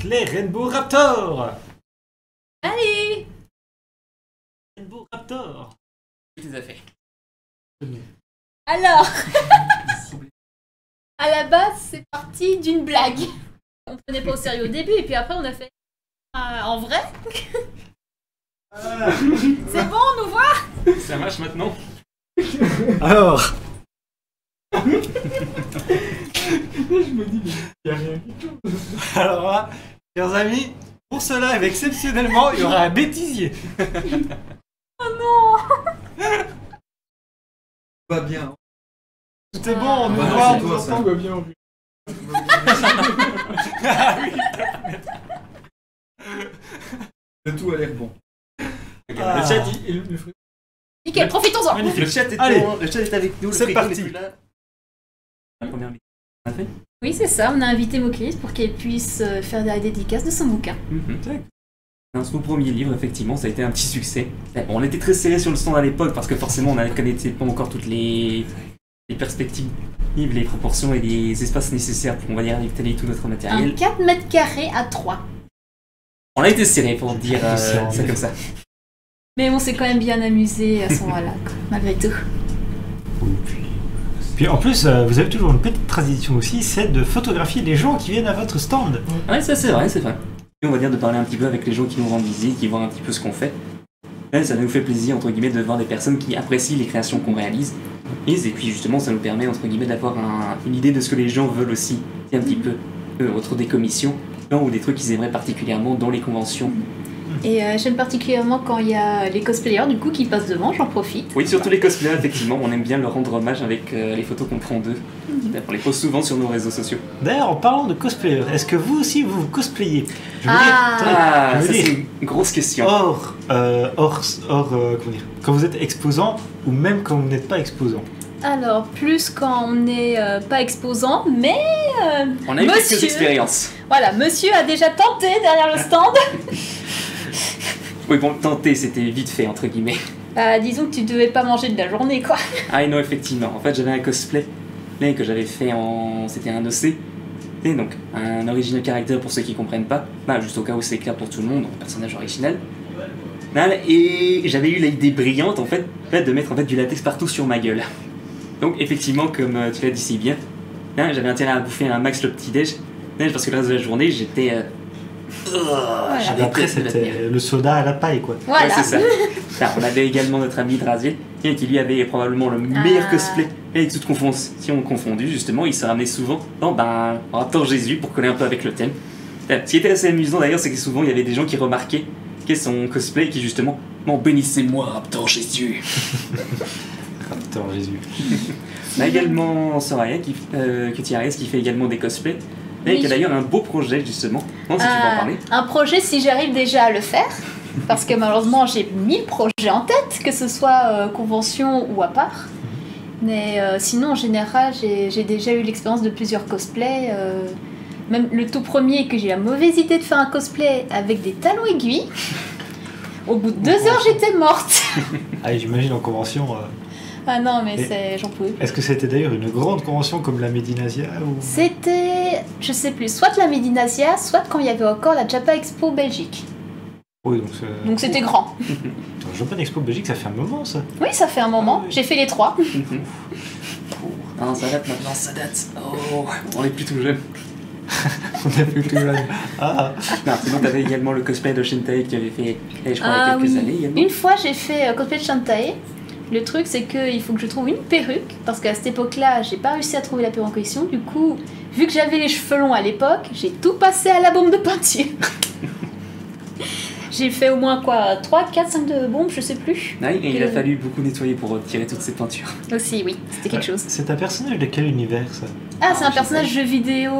les Rainbow Raptors. Allez. Rainbow Raptors. Tout à fait. Alors, à la base, c'est parti d'une blague. On prenait pas au sérieux au début, et puis après, on a fait en vrai. C'est bon, on nous voit. Ça marche maintenant. Alors, Je me dis, mais il n'y a rien. alors là, chers amis, pour ce live, exceptionnellement, il y aura un bêtisier. Oh non. Pas bien. Tout est bon, on nous Bah, voit, c'est on nous toi, ça. entend. Tout va bien en plus. Ah oui. Tout a l'air bon. Ah. Le chat, le fruit. Nickel, profitons-en. Le chat est, Allez. le chat est avec nous. Le C'est frigo parti. n'est plus là. La première vidéo. On a fait Oui, c'est ça, on a invité Mokris pour qu'elle puisse faire des dédicaces de son bouquin. Dans son premier livre, effectivement, ça a été un petit succès. Bon, on était très serré sur le stand à l'époque parce que forcément, on ne connaissait pas encore toutes les perspectives, les proportions et les espaces nécessaires pour, on va dire, installer tout notre Un matériel. 4 mètres carrés à 3. On a été serré pour dire C'est ça comme ça. Mais on s'est quand même bien amusé à ce moment-là, quoi, malgré tout. Puis en plus, vous avez toujours une petite tradition aussi, c'est de photographier les gens qui viennent à votre stand. Ouais, ça c'est vrai, c'est vrai. Et on va dire de parler un petit peu avec les gens qui nous rendent visite, qui voient un petit peu ce qu'on fait. Et ça nous fait plaisir, entre guillemets, de voir des personnes qui apprécient les créations qu'on réalise. Et puis justement, ça nous permet, entre guillemets, d'avoir une idée de ce que les gens veulent aussi. C'est un petit peu autour des commissions, ou des trucs qu'ils aimeraient particulièrement dans les conventions. Et j'aime particulièrement quand il y a les cosplayers du coup qui passent devant, j'en profite. Oui, surtout les cosplayers, effectivement, on aime bien leur rendre hommage avec les photos qu'on prend d'eux. On les poste souvent sur nos réseaux sociaux. D'ailleurs, en parlant de cosplayer, est-ce que vous aussi vous cosplayez? Je veux Ah. dire, Ça je veux c'est dire, une grosse question. comment dire, quand vous êtes exposant ou même quand vous n'êtes pas exposant. Alors, plus quand on n'est pas exposant, mais On a eu quelques monsieur, expériences. voilà, monsieur a déjà tenté derrière le stand. Oui, bon, tenter, c'était vite fait, entre guillemets. Disons que tu devais pas manger de la journée, quoi. Ah non, effectivement. En fait, j'avais un cosplay là, que j'avais fait en... C'était un OC. Et donc, un original character pour ceux qui comprennent pas. Bah, juste au cas où c'est clair pour tout le monde, un personnage original. Et j'avais eu l'idée brillante, en fait, de mettre en fait, du latex partout sur ma gueule. Donc, effectivement, comme tu l'as dit si bien, j'avais intérêt à bouffer un max le petit-déj. Parce que le reste de la journée, j'étais... Et après, c'était le soda à la paille, quoi. Voilà. Ouais, c'est ça. Alors, on avait également notre ami Drazier, qui lui avait probablement le meilleur cosplay avec toute confonction confondue, justement. Il se ramenait souvent dans Raptor Jésus pour coller un peu avec le thème. Ce qui était assez amusant d'ailleurs, c'est que souvent il y avait des gens qui remarquaient son cosplay et qui justement bénissez-moi Raptor Jésus. Raptor Jésus. On a également Soraya Gutiérrez qui fait également des cosplays. Et Oui. qui a d'ailleurs un beau projet justement. Non, si tu veux en parler. Un projet, si j'arrive déjà à le faire, parce que malheureusement j'ai 1000 projets en tête, que ce soit convention ou à part. Mais sinon, en général, j'ai déjà eu l'expérience de plusieurs cosplays. Même le tout premier, que j'ai la mauvaise idée de faire un cosplay avec des talons aiguilles. Au bout de 2 heures, j'étais morte. Ah, j'imagine en convention. Ah non, mais Et- j'en pouvais plus. Est-ce que c'était d'ailleurs une grande convention comme la Medinasia ou... C'était, je sais plus, soit la Medinasia, soit quand il y avait encore la Japan Expo Belgique. Oui, Donc c'était grand. Attends, Japan Expo Belgique, ça fait un moment, ça. Oui, ça fait un moment. Ah oui. J'ai fait les 3. Non, ça date maintenant, ça date. Oh, on est plus tout jeune. On a plus tout là. Ah, Non, sinon t'avais également le cosplay de Shintae que tu avais fait, je crois, il y a quelques années également. Une fois, j'ai fait cosplay de Shantae. Le truc, c'est qu'il faut que je trouve une perruque, parce qu'à cette époque-là, j'ai pas réussi à trouver la perruque en question. Du coup, vu que j'avais les cheveux longs à l'époque, j'ai tout passé à la bombe de peinture. J'ai fait au moins 3, 4, 5 de bombes, je sais plus. Ouais, et il a fallu beaucoup nettoyer pour retirer toutes ces peintures. Aussi, oui, c'était quelque chose. c'est un personnage de quel univers, ça? Ah, c'est un je personnage jeu vidéo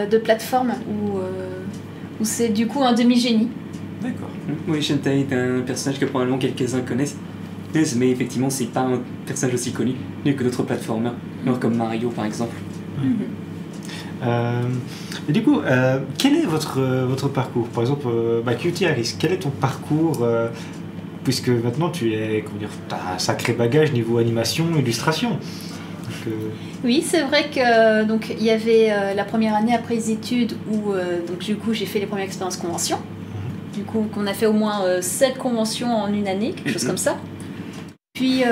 de plateforme où c'est du coup un demi-génie. D'accord. Oui, Shintae est un personnage que probablement quelques-uns connaissent, mais effectivement, c'est pas un personnage aussi connu que d'autres platformers, comme Mario par exemple. Et du coup, quel est votre parcours? Par exemple, Cutie Harris, quel est ton parcours puisque maintenant tu as un sacré bagage niveau animation, illustration. Donc, Oui, c'est vrai que donc il y avait la première année après les études où donc du coup j'ai fait les premières expériences conventions. Du coup, qu'on a fait au moins 7 conventions en une année, quelque chose comme ça. Puis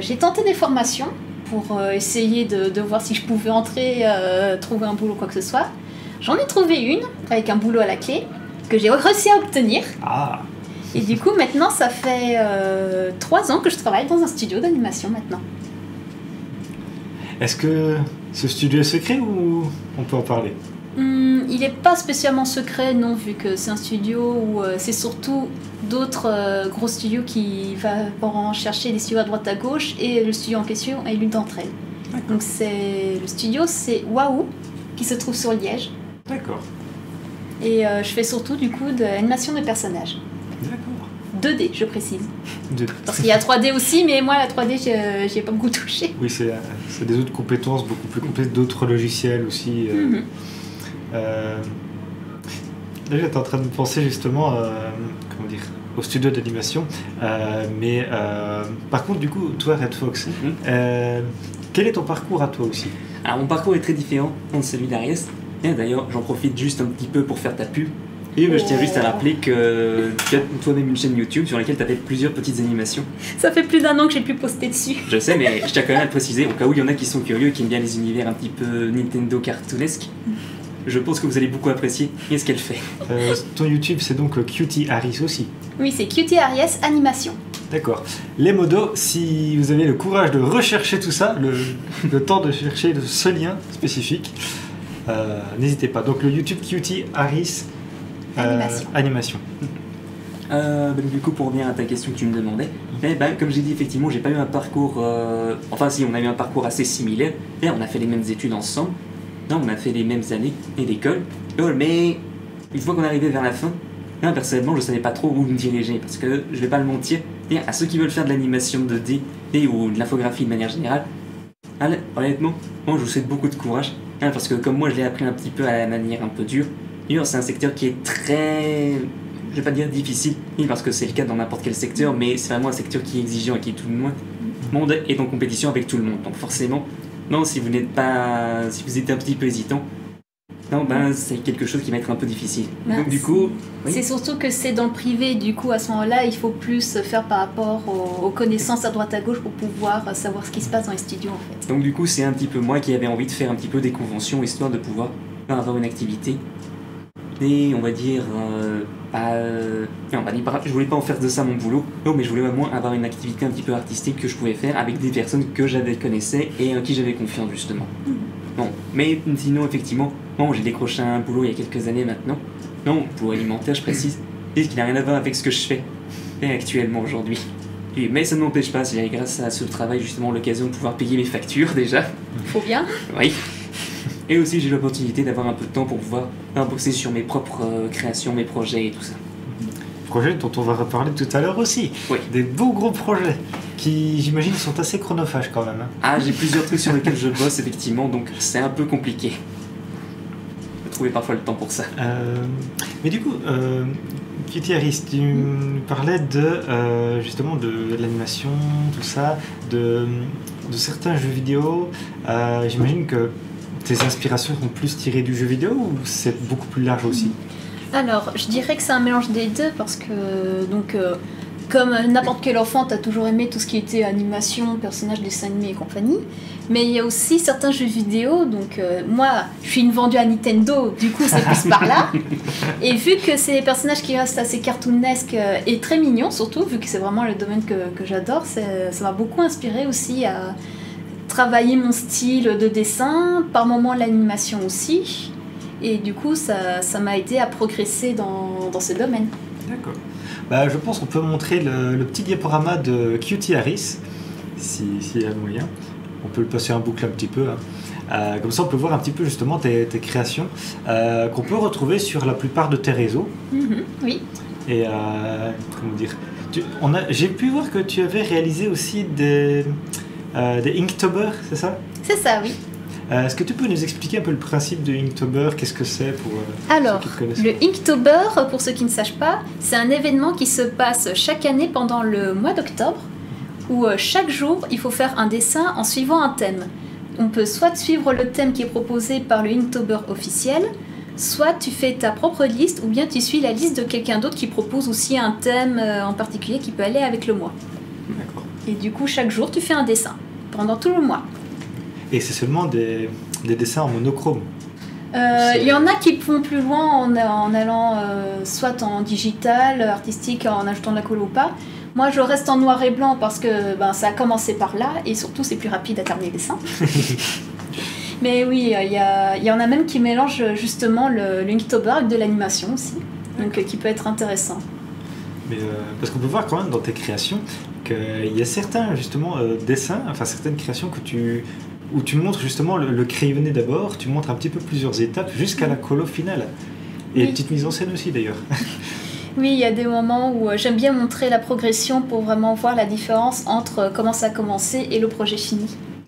j'ai tenté des formations pour essayer de voir si je pouvais entrer, trouver un boulot, quoi que ce soit. J'en ai trouvé une avec un boulot à la clé que j'ai réussi à obtenir. Ah, Et du coup, maintenant, ça fait 3 ans que je travaille dans un studio d'animation maintenant. est-ce que ce studio est secret ou on peut en parler? Il n'est pas spécialement secret, non, vu que c'est un studio où c'est surtout d'autres gros studios qui vont chercher des studios à droite à gauche, et le studio en question est l'une d'entre elles. Donc le studio, c'est Waouh, qui se trouve sur Liège. D'accord. Et je fais surtout du coup de l'animation de personnages. D'accord. 2D, je précise. Parce qu'il y a 3D aussi, mais moi la 3D, j'y ai pas beaucoup touché. Oui, c'est des autres compétences beaucoup plus complexes, d'autres logiciels aussi. Là, j'étais en train de penser justement, comment dire, au studio d'animation. Mais par contre, du coup, toi, Red Fox, quel est ton parcours à toi aussi? Alors, mon parcours est très différent de celui d'Ariès. Et d'ailleurs, j'en profite juste un petit peu pour faire ta pub. Et je tiens juste à rappeler que tu as toi-même une chaîne YouTube sur laquelle tu as fait plusieurs petites animations. Ça fait plus d'1 an que j'ai pu poster dessus. Je sais, mais je tiens quand même à le préciser, au cas où il y en a qui sont curieux et qui aiment bien les univers un petit peu Nintendo cartoonesques. Je pense que vous allez beaucoup apprécier ce qu'elle fait. Ton YouTube, c'est donc Cutie Harris aussi. Oui, c'est Cutie Harris Animation. D'accord. Les modos, si vous avez le courage de rechercher tout ça, le temps de chercher ce lien spécifique, n'hésitez pas. Donc le YouTube Cutie Harris Animation. Du coup, pour revenir à ta question que tu me demandais, comme j'ai dit, effectivement, j'ai pas eu un parcours. Enfin, si, on a eu un parcours assez similaire. Et on a fait les mêmes études ensemble. Non, on a fait les mêmes années et d'école. Mais une fois qu'on est arrivé vers la fin, personnellement, je savais pas trop où me diriger. Parce que je vais pas le mentir, à ceux qui veulent faire de l'animation 2D ou de l'infographie de manière générale, honnêtement, moi je vous souhaite beaucoup de courage. Parce que comme moi je l'ai appris un petit peu à la manière un peu dure, c'est un secteur qui est très, je vais pas dire difficile, parce que c'est le cas dans n'importe quel secteur, mais c'est vraiment un secteur qui est exigeant et qui tout le monde est en compétition avec tout le monde. Donc forcément, non, si vous êtes un petit peu hésitant, c'est quelque chose qui va être un peu difficile. Donc du coup, oui. C'est surtout que c'est dans le privé, du coup à ce moment-là, il faut plus faire par rapport aux connaissances à droite à gauche pour pouvoir savoir ce qui se passe dans les studios en fait. Donc du coup, c'est un petit peu moi qui avais envie de faire un petit peu des conventions histoire de pouvoir avoir une activité. Et on va dire, je voulais pas en faire de ça mon boulot, mais je voulais au moins avoir une activité un petit peu artistique que je pouvais faire avec des personnes que j'avais connaissais et en qui j'avais confiance justement. Bon, mais sinon effectivement, j'ai décroché un boulot il y a quelques années maintenant. Non, pour alimentaire je précise, et ce qui n'a rien à voir avec ce que je fais actuellement aujourd'hui. Mais ça ne m'empêche pas, j'ai grâce à ce travail justement l'occasion de pouvoir payer mes factures déjà. Faut bien. Oui. Et aussi j'ai l'opportunité d'avoir un peu de temps pour pouvoir bosser sur mes propres créations, mes projets et tout ça. Projets dont on va reparler tout à l'heure aussi. Oui. Des beaux gros projets qui, j'imagine, sont assez chronophages quand même. Ah, j'ai plusieurs trucs sur lesquels je bosse effectivement, donc c'est un peu compliqué. Faut trouver parfois le temps pour ça. Mais du coup, Cutie Harris, tu me parlais justement de l'animation, tout ça, de certains jeux vidéo. J'imagine que tes inspirations sont plus tirées du jeu vidéo ou c'est beaucoup plus large aussi? Alors, je dirais que c'est un mélange des deux parce que, comme n'importe quel enfant, t'as toujours aimé tout ce qui était animation, personnages, dessins animés et compagnie. Mais il y a aussi certains jeux vidéo, donc moi, je suis une vendue à Nintendo, du coup c'est plus par là. Et vu que c'est des personnages qui restent assez cartoonesques et très mignons, surtout, vu que c'est vraiment le domaine que j'adore, ça m'a beaucoup inspiré aussi à travailler mon style de dessin, par moments l'animation aussi. Et du coup, ça m'a aidé à progresser dans ce domaine. D'accord. Je pense qu'on peut montrer le petit diaporama de Cutie Harris, s'il y a moyen. On peut le passer en boucle un petit peu. Comme ça, on peut voir un petit peu justement tes créations qu'on peut retrouver sur la plupart de tes réseaux. Oui. Et comment dire, j'ai pu voir que tu avais réalisé aussi des Inktober, c'est ça? C'est ça, oui. Est-ce que tu peux nous expliquer un peu le principe de Inktober? Qu'est-ce que c'est pour Alors, ceux qui connaissent? le Inktober, pour ceux qui ne sachent pas, c'est un événement qui se passe chaque année pendant le mois d'octobre, où chaque jour, il faut faire un dessin en suivant un thème. on peut soit suivre le thème qui est proposé par le Inktober officiel, soit tu fais ta propre liste, ou bien tu suis la liste de quelqu'un d'autre qui propose aussi un thème en particulier qui peut aller avec le mois. D'accord. Et du coup, chaque jour, tu fais un dessin pendant tout le mois. Et c'est seulement des dessins en monochrome. Il y en a qui vont plus loin en allant soit en digital, artistique, en ajoutant de la colle ou pas. Moi, je reste en noir et blanc parce que ça a commencé par là et surtout, c'est plus rapide à terminer les dessins. Mais oui, il y en a même qui mélangent justement le Inktober avec de l'animation aussi, donc qui peut être intéressant. Mais, parce qu'on peut voir quand même dans tes créations qu'il y a certains justement dessins, enfin certaines créations où tu montres justement le crayonné d'abord, tu montres un petit peu plusieurs étapes jusqu'à la colo finale. Et Oui. petite mise en scène aussi d'ailleurs. Oui, il y a des moments où j'aime bien montrer la progression pour vraiment voir la différence entre comment ça a commencé et le projet fini.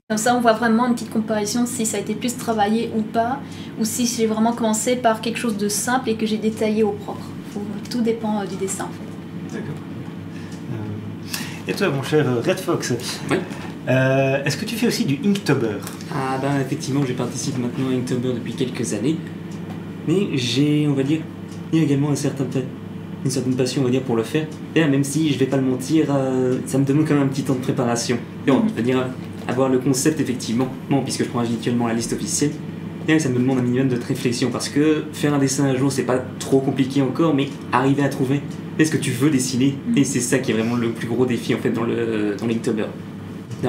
Comme ça, on voit vraiment une petite comparaison si ça a été plus travaillé ou pas, ou si j'ai vraiment commencé par quelque chose de simple et que j'ai détaillé au propre. Tout dépend du dessin en fait. D'accord. Et toi, mon cher Red Fox, Oui. est-ce que tu fais aussi du Inktober? Ah ben effectivement, je participe maintenant à Inktober depuis quelques années, mais j'ai, on va dire, il y a également une certaine passion, on va dire, pour le faire. Et même si, je vais pas le mentir, ça me demande quand même un petit temps de préparation. Et on va dire, avoir le concept effectivement, bon, puisque je prends habituellement la liste officielle, et ça me demande un minimum de réflexion, parce que faire un dessin un jour, c'est pas trop compliqué encore, mais arriver à trouver ce que tu veux dessiner, et c'est ça qui est vraiment le plus gros défi en fait dans l'Inktober.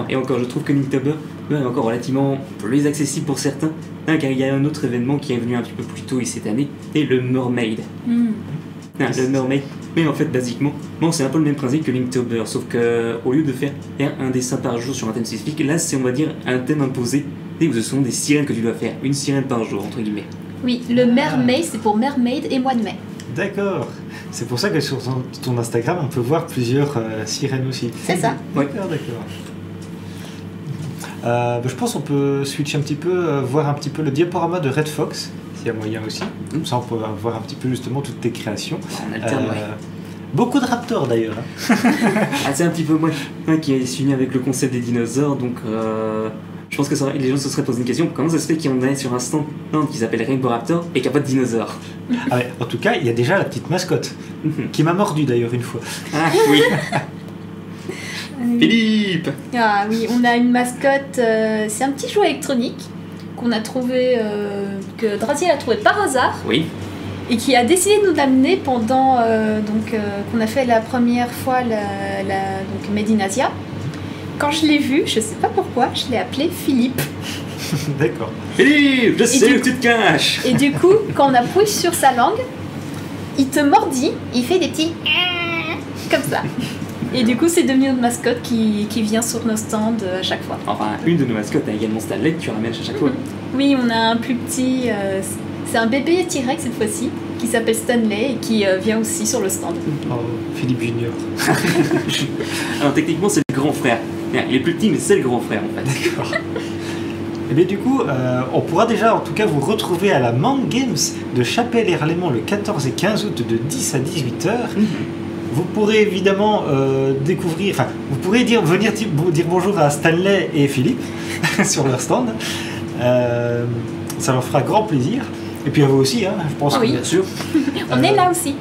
Et encore, je trouve que l'Inktober est encore relativement plus accessible pour certains, car il y a un autre événement qui est venu un petit peu plus tôt cette année, et le Mermaid. Le Mermaid, mais en fait, basiquement, bon, c'est un peu le même principe que l'Inktober, sauf que au lieu de faire un dessin par jour sur un thème spécifique, là, c'est, on va dire, un thème imposé, et où ce sont des sirènes que tu dois faire, une sirène par jour, entre guillemets. Oui, le Mermaid, c'est pour Mermaid et mois de mai. D'accord. C'est pour ça que sur ton Instagram, on peut voir plusieurs sirènes aussi. C'est ça. Ouais. D'accord. Je pense qu'on peut switcher un petit peu, voir un petit peu le diaporama de Red Fox, s'il y a moyen aussi. Comme ça, on peut voir un petit peu justement toutes tes créations. On alterne, ouais. Beaucoup de raptors d'ailleurs. Hein. Ah, c'est un petit peu moi qui est suivi avec le concept des dinosaures, donc je pense que les gens se seraient posé une question, comment ça se fait qu'il y en ait sur un stand qui s'appelle Rainbow Raptor et qu'il n'y a pas de dinosaures? Ah ouais, en tout cas, il y a déjà la petite mascotte, qui m'a mordu d'ailleurs une fois. Ah oui. Philippe. Ah oui, on a une mascotte, c'est un petit jouet électronique qu'on a trouvé, que Draziel a trouvé par hasard Oui. et qui a décidé de nous l'amener pendant qu'on a fait la première fois donc Made in Asia. Quand je l'ai vu, je sais pas pourquoi, je l'ai appelé Philippe. D'accord. Philippe, je sais du où tu te caches. Et du coup, quand on appuie sur sa langue, il te mordit, il fait des petits comme ça. Et du coup, c'est devenu notre mascotte qui vient sur nos stands à chaque fois. Enfin, une de nos mascottes a également Stanley que tu ramènes à chaque fois. Oui, on a un plus petit, c'est un bébé T-Rex cette fois-ci, qui s'appelle Stanley et qui vient aussi sur le stand. Oh, Philippe Junior. Alors techniquement, c'est le grand frère. Il est plus petit, mais c'est le grand frère en fait. D'accord. Et bien du coup, on pourra déjà en tout cas vous retrouver à la Mang Games de Chapelle-Herlémont le 14 et 15 août de 10 à 18h. Vous pourrez évidemment découvrir, enfin, vous pourrez venir dire bonjour à Stanley et Philippe sur leur stand. Ça leur fera grand plaisir. Et puis à vous aussi, hein, je pense. Oui. Bien sûr. On est là aussi.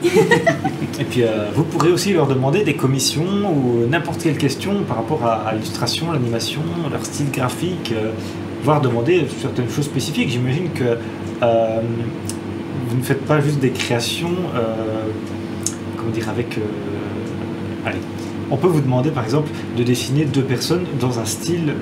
Et puis vous pourrez aussi leur demander des commissions ou n'importe quelle question par rapport à l'illustration, l'animation, leur style graphique, voire demander certaines choses spécifiques. J'imagine que vous ne faites pas juste des créations, comment dire, avec... allez, on peut vous demander par exemple de dessiner deux personnes dans un style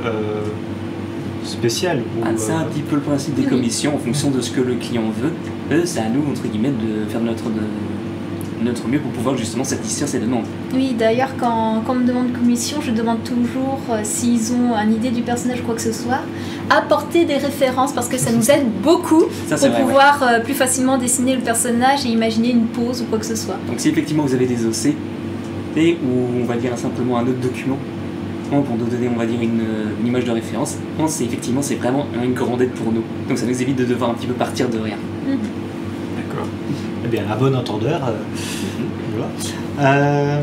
spécial. Ou, C'est un petit peu le principe des commissions en fonction de ce que le client veut. C'est à nous, entre guillemets, de faire notre mieux pour pouvoir justement satisfaire ses demandes. Oui, d'ailleurs, quand on me demande commission, je demande toujours s'ils ont une idée du personnage ou quoi que ce soit, apporter des références parce que ça nous aide beaucoup Ça, c'est pour vrai, pouvoir plus facilement dessiner le personnage et imaginer une pose ou quoi que ce soit. Donc si effectivement vous avez des OC, ou on va dire simplement un autre document, pour nous donner, on va dire, une image de référence, c'est vraiment une grande aide pour nous. Donc ça nous évite de devoir un petit peu partir de rien. D'accord. Eh bien, à bon entendeur. Voilà.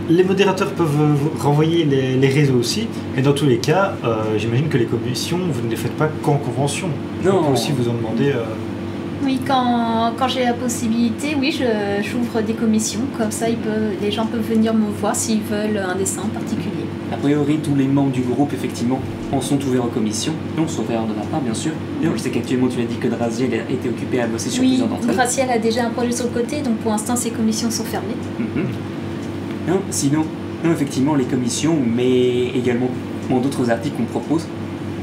les modérateurs peuvent vous renvoyer les réseaux aussi, mais dans tous les cas, j'imagine que les commissions, vous ne les faites pas qu'en convention. Non. On peut aussi vous en demander. Oui, quand j'ai la possibilité, oui, j'ouvre des commissions. Comme ça, les gens peuvent venir me voir s'ils veulent un dessin en particulier. A priori, tous les membres du groupe, effectivement, en sont ouverts aux commissions, donc sauf erreur de ma part, bien sûr. D'ailleurs, je sais qu'actuellement, tu as dit que Draziel a été occupé à bosser sur Oui, plusieurs d'entre elles. Gracielle a déjà un projet sur le côté, donc pour l'instant, ces commissions sont fermées. Non, sinon, non, effectivement, les commissions, mais également d'autres articles qu'on propose.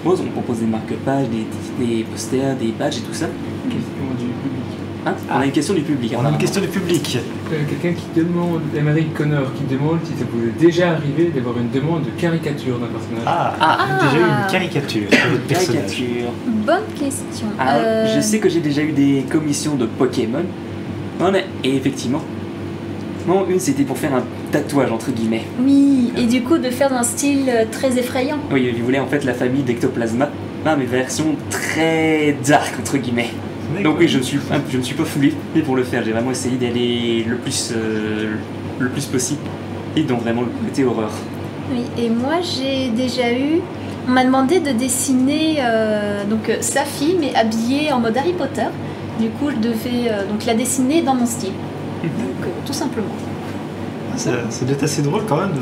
On propose des marque-pages, des posters, des badges et tout ça. Question du public. Hein, on a une question du public. On a une apparemment. question du public. Quelqu'un qui demande, Émeric Connor, qui demande si ça vous est déjà arrivé d'avoir une demande de caricature d'un personnage. Vous avez déjà eu une caricature de votre personnage. Caricature. Bonne question. Alors, je sais que j'ai déjà eu des commissions de Pokémon. Et effectivement, non, une c'était pour faire un tatouage entre guillemets. Oui, et du coup, de faire d'un style très effrayant. Oui, il voulait en fait la famille d'Ectoplasma, mais version très dark entre guillemets. Donc oui, je me suis pas foulé pour le faire. J'ai vraiment essayé d'aller le plus possible et donc vraiment le côté horreur. Oui, et moi, j'ai déjà eu... On m'a demandé de dessiner sa fille, mais habillée en mode Harry Potter. Du coup, je devais donc la dessiner dans mon style. Donc, tout simplement. Ça doit être assez drôle quand même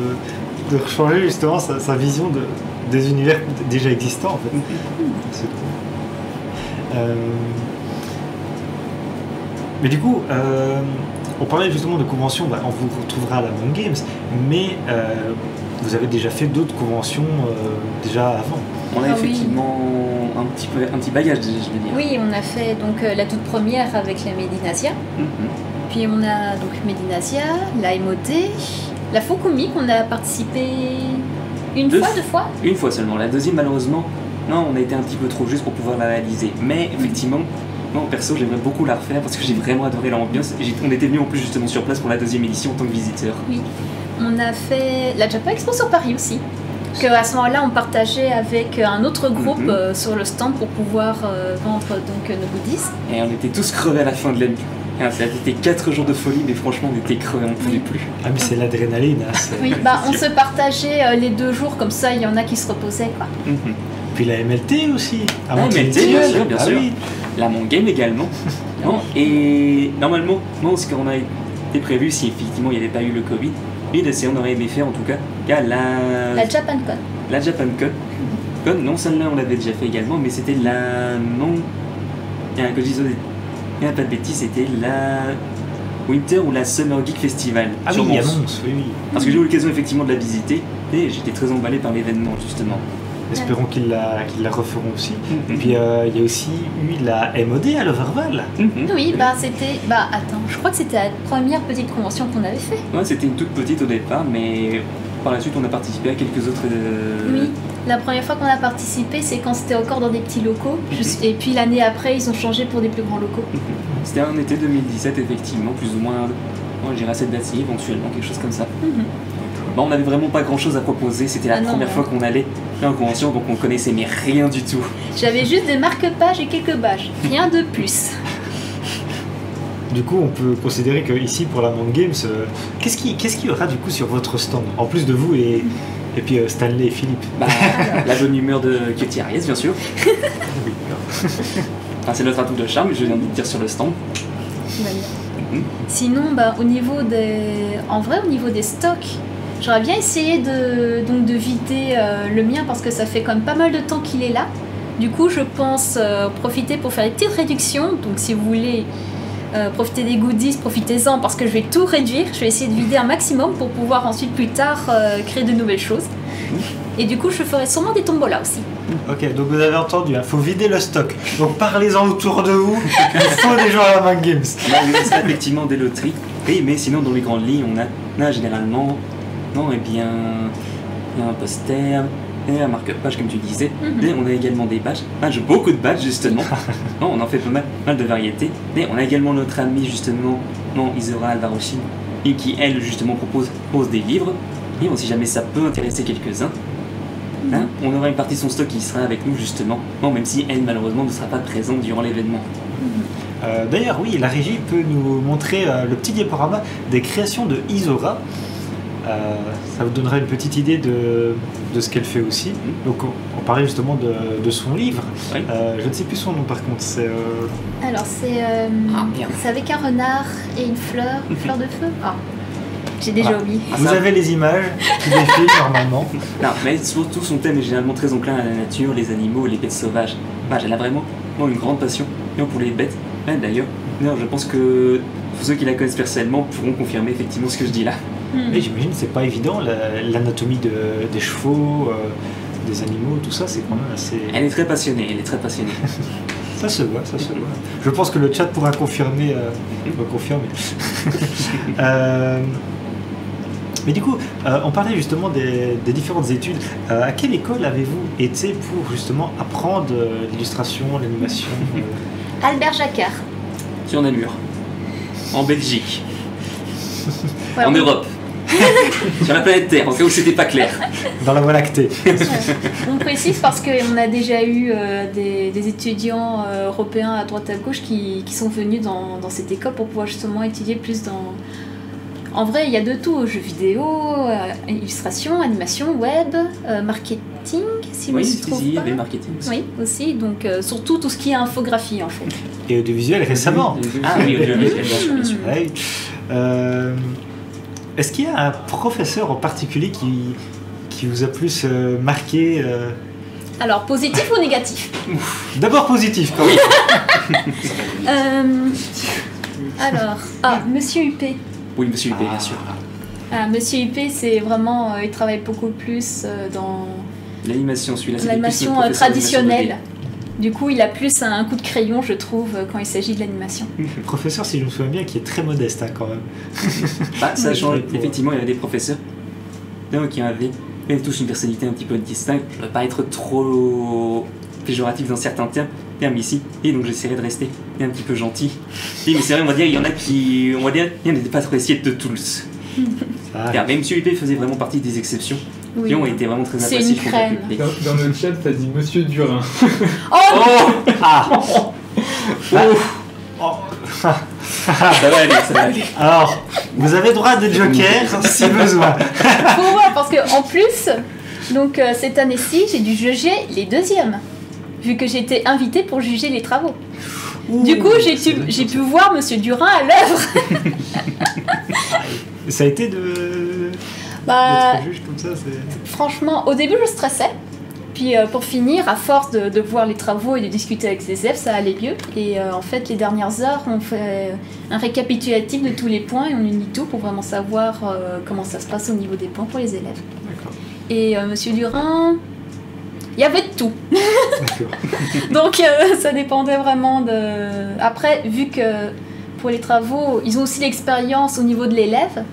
de changer justement sa vision des univers déjà existants en fait. C'est drôle. Mais du coup, on parlait justement de conventions, on vous retrouvera à la Mon Games, mais vous avez déjà fait d'autres conventions déjà avant. On a Ah effectivement un petit bagage, je veux dire. Oui, on a fait donc la toute première avec la Medinasia. Puis on a donc Medinasia, la MOD, la Fokumi qu'on a participé deux fois. Une fois seulement. La deuxième, malheureusement, non, on a été un petit peu trop juste pour pouvoir la réaliser. Mais effectivement, non, perso, j'aimerais beaucoup la refaire parce que j'ai vraiment adoré l'ambiance. On était venus en plus justement sur place pour la deuxième édition en tant que visiteur. Oui, on a fait la Japan Expo sur Paris aussi. Que à ce moment-là, on partageait avec un autre groupe sur le stand pour pouvoir vendre donc nos goodies. Et on était tous crevés à la fin de l'année. Ça a été 4 jours de folie, mais franchement, on était crevés, on ne pouvait plus. Ah mais c'est l'adrénaline. Oui, on se partageait les 2 jours comme ça, il y en a qui se reposaient quoi. Puis la MLT aussi. La MLT, bien sûr. Oui. La Mon Game également. Non, et normalement, ce qu'on a été prévu, si effectivement il n'y avait pas eu le Covid, on aurait aimé faire en tout cas la Japan Con. La Japan Con. Non, celle-là on l'avait déjà fait également, mais c'était la... Non... Il y a un que je dis, il n'y a pas de bêtises, c'était la... Winter ou la Summer Geek Festival. Ah sur oui, Mons. annonce, oui. Parce que j'ai eu l'occasion effectivement de la visiter, et j'étais très emballé par l'événement justement. Espérons qu'ils la referont aussi. Et puis il y a aussi eu la MOD à l'Overval. Oui, c'était... attends, je crois que c'était la première petite convention qu'on avait fait. Ouais, c'était une toute petite au départ, mais par la suite on a participé à quelques autres... Oui, la première fois qu'on a participé, c'est quand c'était encore dans des petits locaux. Et puis l'année après, ils ont changé pour des plus grands locaux. C'était en été 2017, effectivement, plus ou moins, je dirais à cette date-ci, éventuellement, quelque chose comme ça. Bon, on n'avait vraiment pas grand-chose à proposer, c'était la première fois qu'on allait en convention, donc on connaissait mais rien du tout. J'avais juste des marque-pages et quelques badges, rien de plus. Du coup, on peut considérer qu'ici, pour la Mon Games, qu'est-ce qu'il y aura du coup sur votre stand, en plus de vous et puis Stanley et Philippe? La bonne humeur de Cutie Ariès, bien sûr. Enfin, c'est notre atout de charme, j'ai envie de dire sur le stand. Sinon, au niveau des stocks, j'aurais bien essayé de vider le mien parce que ça fait quand même pas mal de temps qu'il est là. Du coup, je pense profiter pour faire des petites réductions. Donc, si vous voulez profiter des goodies, profitez-en parce que je vais tout réduire. Je vais essayer de vider un maximum pour pouvoir ensuite plus tard créer de nouvelles choses. Et du coup, je ferai sûrement des tombolas aussi. Ok, donc vous avez entendu, il faut vider le stock. Donc parlez-en autour de vous, il faut des gens à la Mon Games. Il reste effectivement des loteries, mais sinon dans les grandes lignes, on a généralement il y a un poster, et un marque-page comme tu disais, et on a également des badges, beaucoup de badges justement, on en fait pas mal de variétés, et on a également notre amie justement, Isora Alvaroshi, qui elle justement propose des livres, et si jamais ça peut intéresser quelques-uns, on aura une partie de son stock qui sera avec nous justement, même si elle malheureusement ne sera pas présente durant l'événement. D'ailleurs oui, la régie peut nous montrer le petit diaporama des créations de Isora. Ça vous donnera une petite idée de ce qu'elle fait aussi. Donc on parlait justement de son livre. Oui. Je ne sais plus son nom par contre. C'est Alors c'est merde. c'est avec un renard et une fleur de feu. Ah, j'ai déjà Voilà. oublié. vous ça- avez les images qui défilent normalement. Non, mais surtout son thème est généralement très enclin à la nature, les animaux, les bêtes sauvages. Elle a vraiment une grande passion pour les bêtes. D'ailleurs, je pense que tous ceux qui la connaissent personnellement pourront confirmer effectivement ce que je dis là. Mais j'imagine que c'est pas évident l'anatomie des chevaux, des animaux, tout ça, c'est quand même assez. Elle est très passionnée, Ça se voit, ça se voit. Je pense que le chat pourra confirmer. Mais du coup, on parlait justement des différentes études. À quelle école avez-vous été pour justement apprendre l'illustration, l'animation Albert Jacquard. Sur Namur, en Belgique, Voilà. en Europe, sur la planète Terre, au cas où c'était pas clair. dans la Voie lactée? On précise parce qu'on a déjà eu des étudiants européens à droite à gauche qui sont venus dans cette école pour pouvoir justement étudier plus dans... En vrai, il y a de tout, jeux vidéo, illustration, animation, web, marketing, si je Oui, me si, trompe il y pas. avait marketing aussi. Oui, aussi, donc surtout tout ce qui est infographie en fait. Et audiovisuel récemment. Ah oui, bien sûr. Ouais. Est-ce qu'il y a un professeur en particulier qui vous a plus marqué Alors, positif ou négatif? D'abord positif quand même. Alors, Monsieur Huppé. Oui, monsieur Huppé, bien sûr. Monsieur Huppé, c'est vraiment, il travaille beaucoup plus dans L'animation, celui-là, c'est l'animation traditionnelle. Du coup, il a plus un coup de crayon, je trouve, quand il s'agit de l'animation. Le professeur, si je me souviens bien, qui est très modeste quand même. Ça change. Oui. Effectivement, il y avait des professeurs qui avaient tous une personnalité un petit peu distincte. Je ne veux pas être trop péjoratif dans certains termes, mais ici, et donc j'essaierai de rester un petit peu gentil. Mais c'est vrai, on va dire, il y en a qui, on va dire, il n'y en a pas trop essayé de tous. Ah, Mais M. Huppé faisait vraiment partie des exceptions. Oui. Qui ont été vraiment très C'est appréciés. une crème. Dans le chat, t'as dit Monsieur Durin. Oh, ah. Bah, oh. Ça va aller, ça va aller. Alors, vous avez droit à des jokers si besoin. Faut voir, parce que en plus, donc cette année-ci, j'ai dû juger les deuxièmes, vu que j'ai été invitée pour juger les travaux. Du coup, j'ai pu voir Monsieur Durin à l'œuvre. Ça a été d'être juge comme ça, c'est. Franchement, au début, je stressais. Puis pour finir, à force de voir les travaux et de discuter avec les élèves, ça allait mieux. Et en fait, les dernières heures, on fait un récapitulatif de tous les points et on unit tout pour vraiment savoir comment ça se passe au niveau des points pour les élèves. D'accord. Et Monsieur Durin, il y avait de tout. D'accord. Donc ça dépendait vraiment de... Après, vu que pour les travaux, ils ont aussi l'expérience au niveau de l'élève,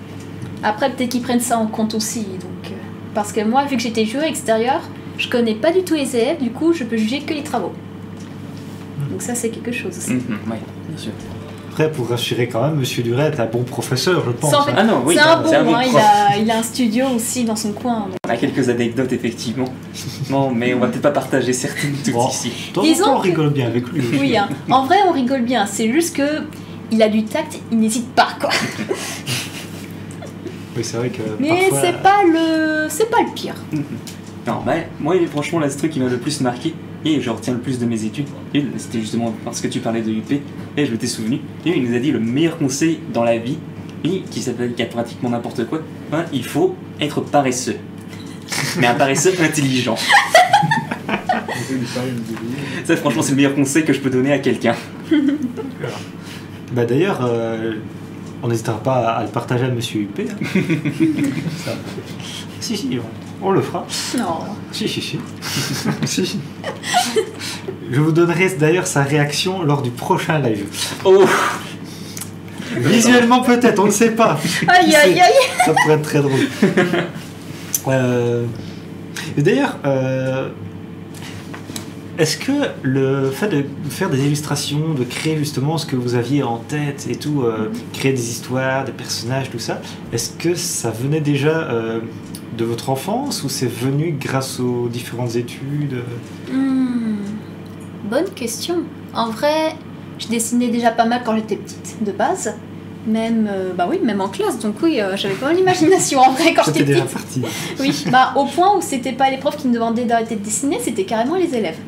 après peut-être qu'ils prennent ça en compte aussi. Donc, parce que moi, vu que j'étais jury extérieur, je connais pas du tout les élèves, du coup je peux juger que les travaux. Donc ça c'est quelque chose aussi. Oui, bien sûr. Après, pour rassurer quand même, Monsieur Duret est un bon professeur, je pense. Ça, en fait, Ah non, oui, c'est un c'est un bon, bon hein, prof. il a un studio aussi dans son coin. Donc. On a quelques anecdotes, effectivement. Non, mais on va peut-être pas partager certaines toutes Bon. ici. De temps en Disons temps, on que- rigole bien avec lui. Oui, hein. En vrai on rigole bien, c'est juste que il a du tact, il n'hésite pas quoi. Oui, c'est vrai que Mais parfois... c'est pas le pire. Non, moi, franchement, là, ce truc qui m'a le plus marqué, et je retiens le plus de mes études, et c'était justement parce que tu parlais de UP, et je m'étais souvenu, et il nous a dit le meilleur conseil dans la vie, et qui s'applique à pratiquement n'importe quoi, il faut être paresseux. Mais un paresseux intelligent. Ça, franchement, c'est le meilleur conseil que je peux donner à quelqu'un. Bah d'ailleurs, on n'hésitera pas à le partager à Monsieur Huppé. Hein. Ça. Si, on le fera. Non. Si. Si. Je vous donnerai d'ailleurs sa réaction lors du prochain live. Oh, Visuellement peut-être, on ne sait pas. Aïe aïe aïe. Ça pourrait être très drôle. Et d'ailleurs, est-ce que le fait de faire des illustrations, de créer justement ce que vous aviez en tête et tout, créer des histoires, des personnages, tout ça, est-ce que ça venait déjà de votre enfance ou c'est venu grâce aux différentes études? Bonne question. En vrai, je dessinais déjà pas mal quand j'étais petite, de base. Même, même en classe. Donc oui, j'avais pas mal d'imagination en vrai quand j'étais C'était déjà petite. parti. Oui, au point où c'était pas les profs qui me demandaient d'arrêter de dessiner, c'était carrément les élèves.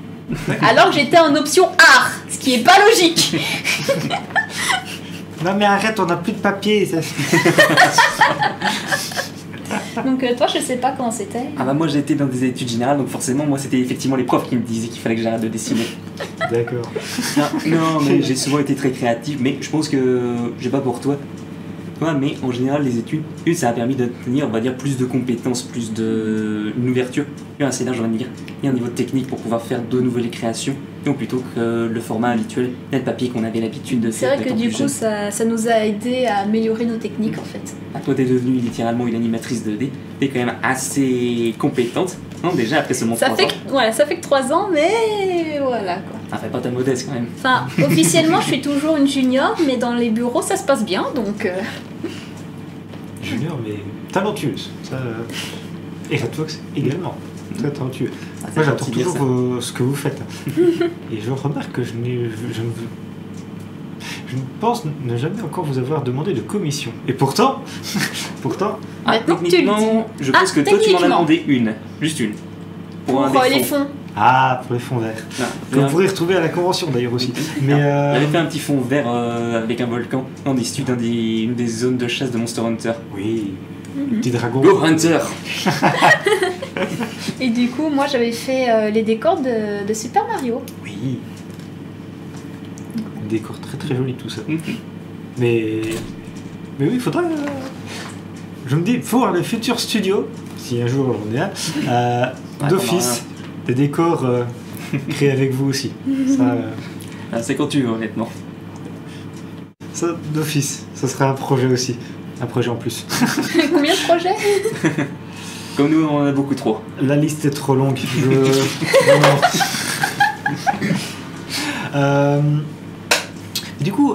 Alors que j'étais en option art, ce qui est pas logique. Non mais arrête, on n'a plus de papier. Donc toi, je sais pas comment c'était. Ah bah moi j'étais dans des études générales, donc forcément moi c'était effectivement les profs qui me disaient qu'il fallait que j'arrête de dessiner. D'accord. Non, mais j'ai souvent été très créatif, mais je pense que je sais pas pour toi. Ouais, mais en général les études, ça a permis d'obtenir, on va dire, plus de compétences, plus de une ouverture, assez large, on va dire, et un niveau technique pour pouvoir faire de nouvelles créations, donc plutôt que le format habituel, le papier qu'on avait l'habitude de C'est faire. vrai que du coup, ça nous a aidé à améliorer nos techniques en fait. Ah, toi t'es devenue littéralement une animatrice 2D, t'es quand même assez compétente, non déjà après seulement 3 ans. Ça fait que 3 ans, mais voilà quoi. Ah, fais pas ta modeste quand même. Enfin, officiellement, je suis toujours une junior, mais dans les bureaux, ça se passe bien, donc... Junior, mais talentueuse. Ça, et Redfox également. Très talentueux. Ah, c'est Moi, j'adore gentil de dire toujours ce que vous faites. Et je remarque que je ne pense ne jamais encore vous avoir demandé de commission. Et pourtant, Ah, Maintenant que tu le techniquement, je pense que toi tu m'en as techniquement. demandé une, juste une. pour un les défaut. fonds. pour les fonds verts. Non, Que vous pourrez retrouver à la convention d'ailleurs aussi. Mais J'avais fait un petit fond vert avec un volcan dans une des zones de chasse de Monster Hunter. oui, Mhm. petit dragon. Go Hunter! Et du coup, moi, j'avais fait les décors de Super Mario. Oui. Décor très très joli tout ça. Mhm. Mais oui, il faudrait. Je me dis, il faut avoir les futurs studios, si un jour j'en ai un, d'office, des décors créés avec vous aussi. Ça, C'est quand tu veux, honnêtement. ça d'office, ça serait un projet aussi. Un projet en plus. Combien de projets? Comme nous, on en a beaucoup trop. La liste est trop longue. Du coup,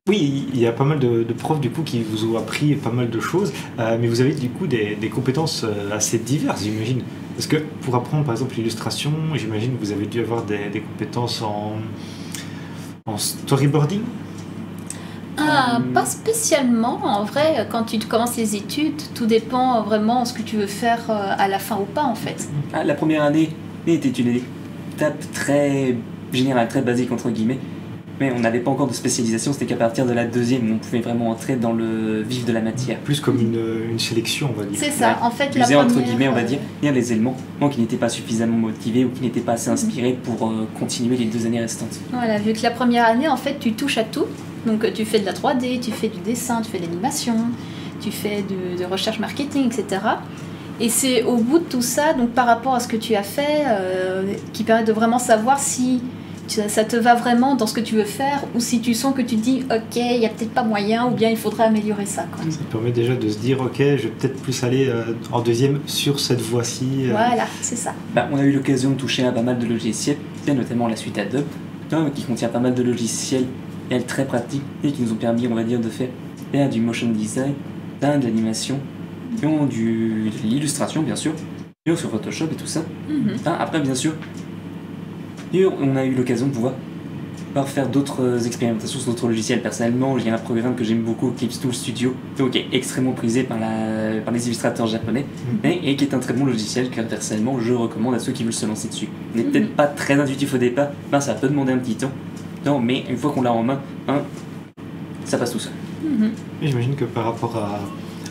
oui, il y a pas mal de profs du coup qui vous ont appris pas mal de choses, mais vous avez du coup des compétences assez diverses, j'imagine. Parce que pour apprendre par exemple l'illustration, j'imagine que vous avez dû avoir des compétences en storyboarding. Pas spécialement. En vrai, quand tu commences les études, tout dépend vraiment de ce que tu veux faire à la fin ou pas, en fait. Ah, la première année était une étape très générale, très basique entre guillemets. Mais on n'avait pas encore de spécialisation, c'était qu'à partir de la deuxième où on pouvait vraiment entrer dans le vif de la matière. Plus comme une sélection, on va dire. C'est ça. En fait, la Viser première... entre guillemets, on va dire, bien les éléments qui n'étaient pas suffisamment motivés ou qui n'étaient pas assez inspirés pour continuer les 2 années restantes. Voilà, vu que la première année, en fait, tu touches à tout. Donc, tu fais de la 3D, tu fais du dessin, tu fais de l'animation, tu fais de recherche marketing, etc. Et c'est au bout de tout ça, donc par rapport à ce que tu as fait, qui permet de vraiment savoir si ça te va vraiment dans ce que tu veux faire, ou si tu sens que tu te dis, ok, il n'y a peut-être pas moyen, ou bien il faudrait améliorer ça, quoi. Ça permet déjà de se dire, ok, je vais peut-être plus aller en deuxième sur cette voie-ci. Voilà, c'est ça. On a eu l'occasion de toucher à pas mal de logiciels, notamment la suite Adobe, qui contient pas mal de logiciels très pratiques et qui nous ont permis, on va dire, de faire du motion design, de l'animation, de l'illustration, bien sûr, sur Photoshop et tout ça. Après, bien sûr, on a eu l'occasion de pouvoir faire d'autres expérimentations sur d'autres logiciels. Personnellement, il y a un programme que j'aime beaucoup, Clips Tool Studio, qui est extrêmement prisé par les illustrateurs japonais, et qui est un très bon logiciel que personnellement je recommande à ceux qui veulent se lancer dessus. On n'est peut-être pas très intuitif au départ, ça peut demander un petit temps, mais une fois qu'on l'a en main, ça passe tout seul. Et j'imagine que par rapport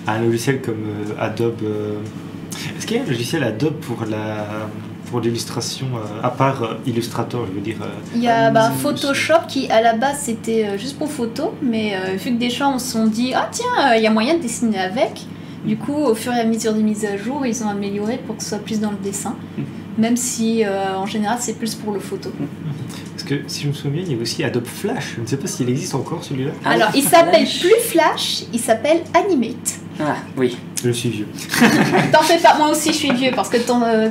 à un logiciel comme Adobe, est-ce qu'il y a un logiciel Adobe pour l'illustration, à part Illustrator, je veux dire Il y a Photoshop qui, à la base, c'était juste pour photo, mais vu que des gens se sont dit, ah tiens, il y a moyen de dessiner avec, du coup, au fur et à mesure des mises à jour, ils ont amélioré pour que ce soit plus dans le dessin, même si, en général, c'est plus pour le photo. Parce que, si je me souviens bien, il y a aussi Adobe Flash. Je ne sais pas s'il existe encore, celui-là. Alors, il s'appelle plus Flash, il s'appelle Animate. Ah, oui. Je suis vieux. T'en fais pas, moi aussi je suis vieux, parce que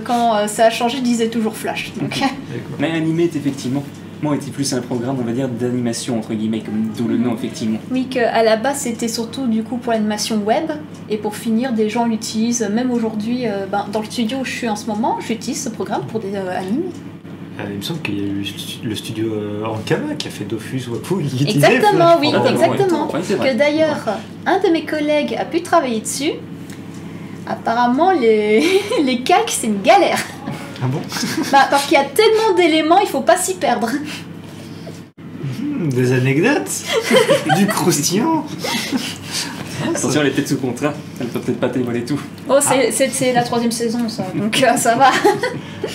quand ça a changé, je disais toujours Flash. Donc... D'accord. Mais Animate, effectivement, était plus un programme, on va dire, d'animation, entre guillemets, comme d'où le nom, effectivement. Oui, qu'à la base, c'était surtout du coup pour l'animation web, et pour finir, des gens l'utilisent, même aujourd'hui, dans le studio où je suis en ce moment, j'utilise ce programme pour des animes. il me semble qu'il y a eu le studio Ankama qui a fait Dofus Wapu. Exactement, oui, Ah, exactement. ouais, c'est vrai. Que d'ailleurs, un de mes collègues a pu travailler dessus. Apparemment, les calques, c'est une galère. Ah bon? Parce qu'il y a tellement d'éléments, il faut pas s'y perdre. Des anecdotes. Du croustillant. Attention, elle est peut-être sous contrat, elle peut peut-être pas dévoiler tout. Oh, c'est la 3e saison, ça, donc ça va.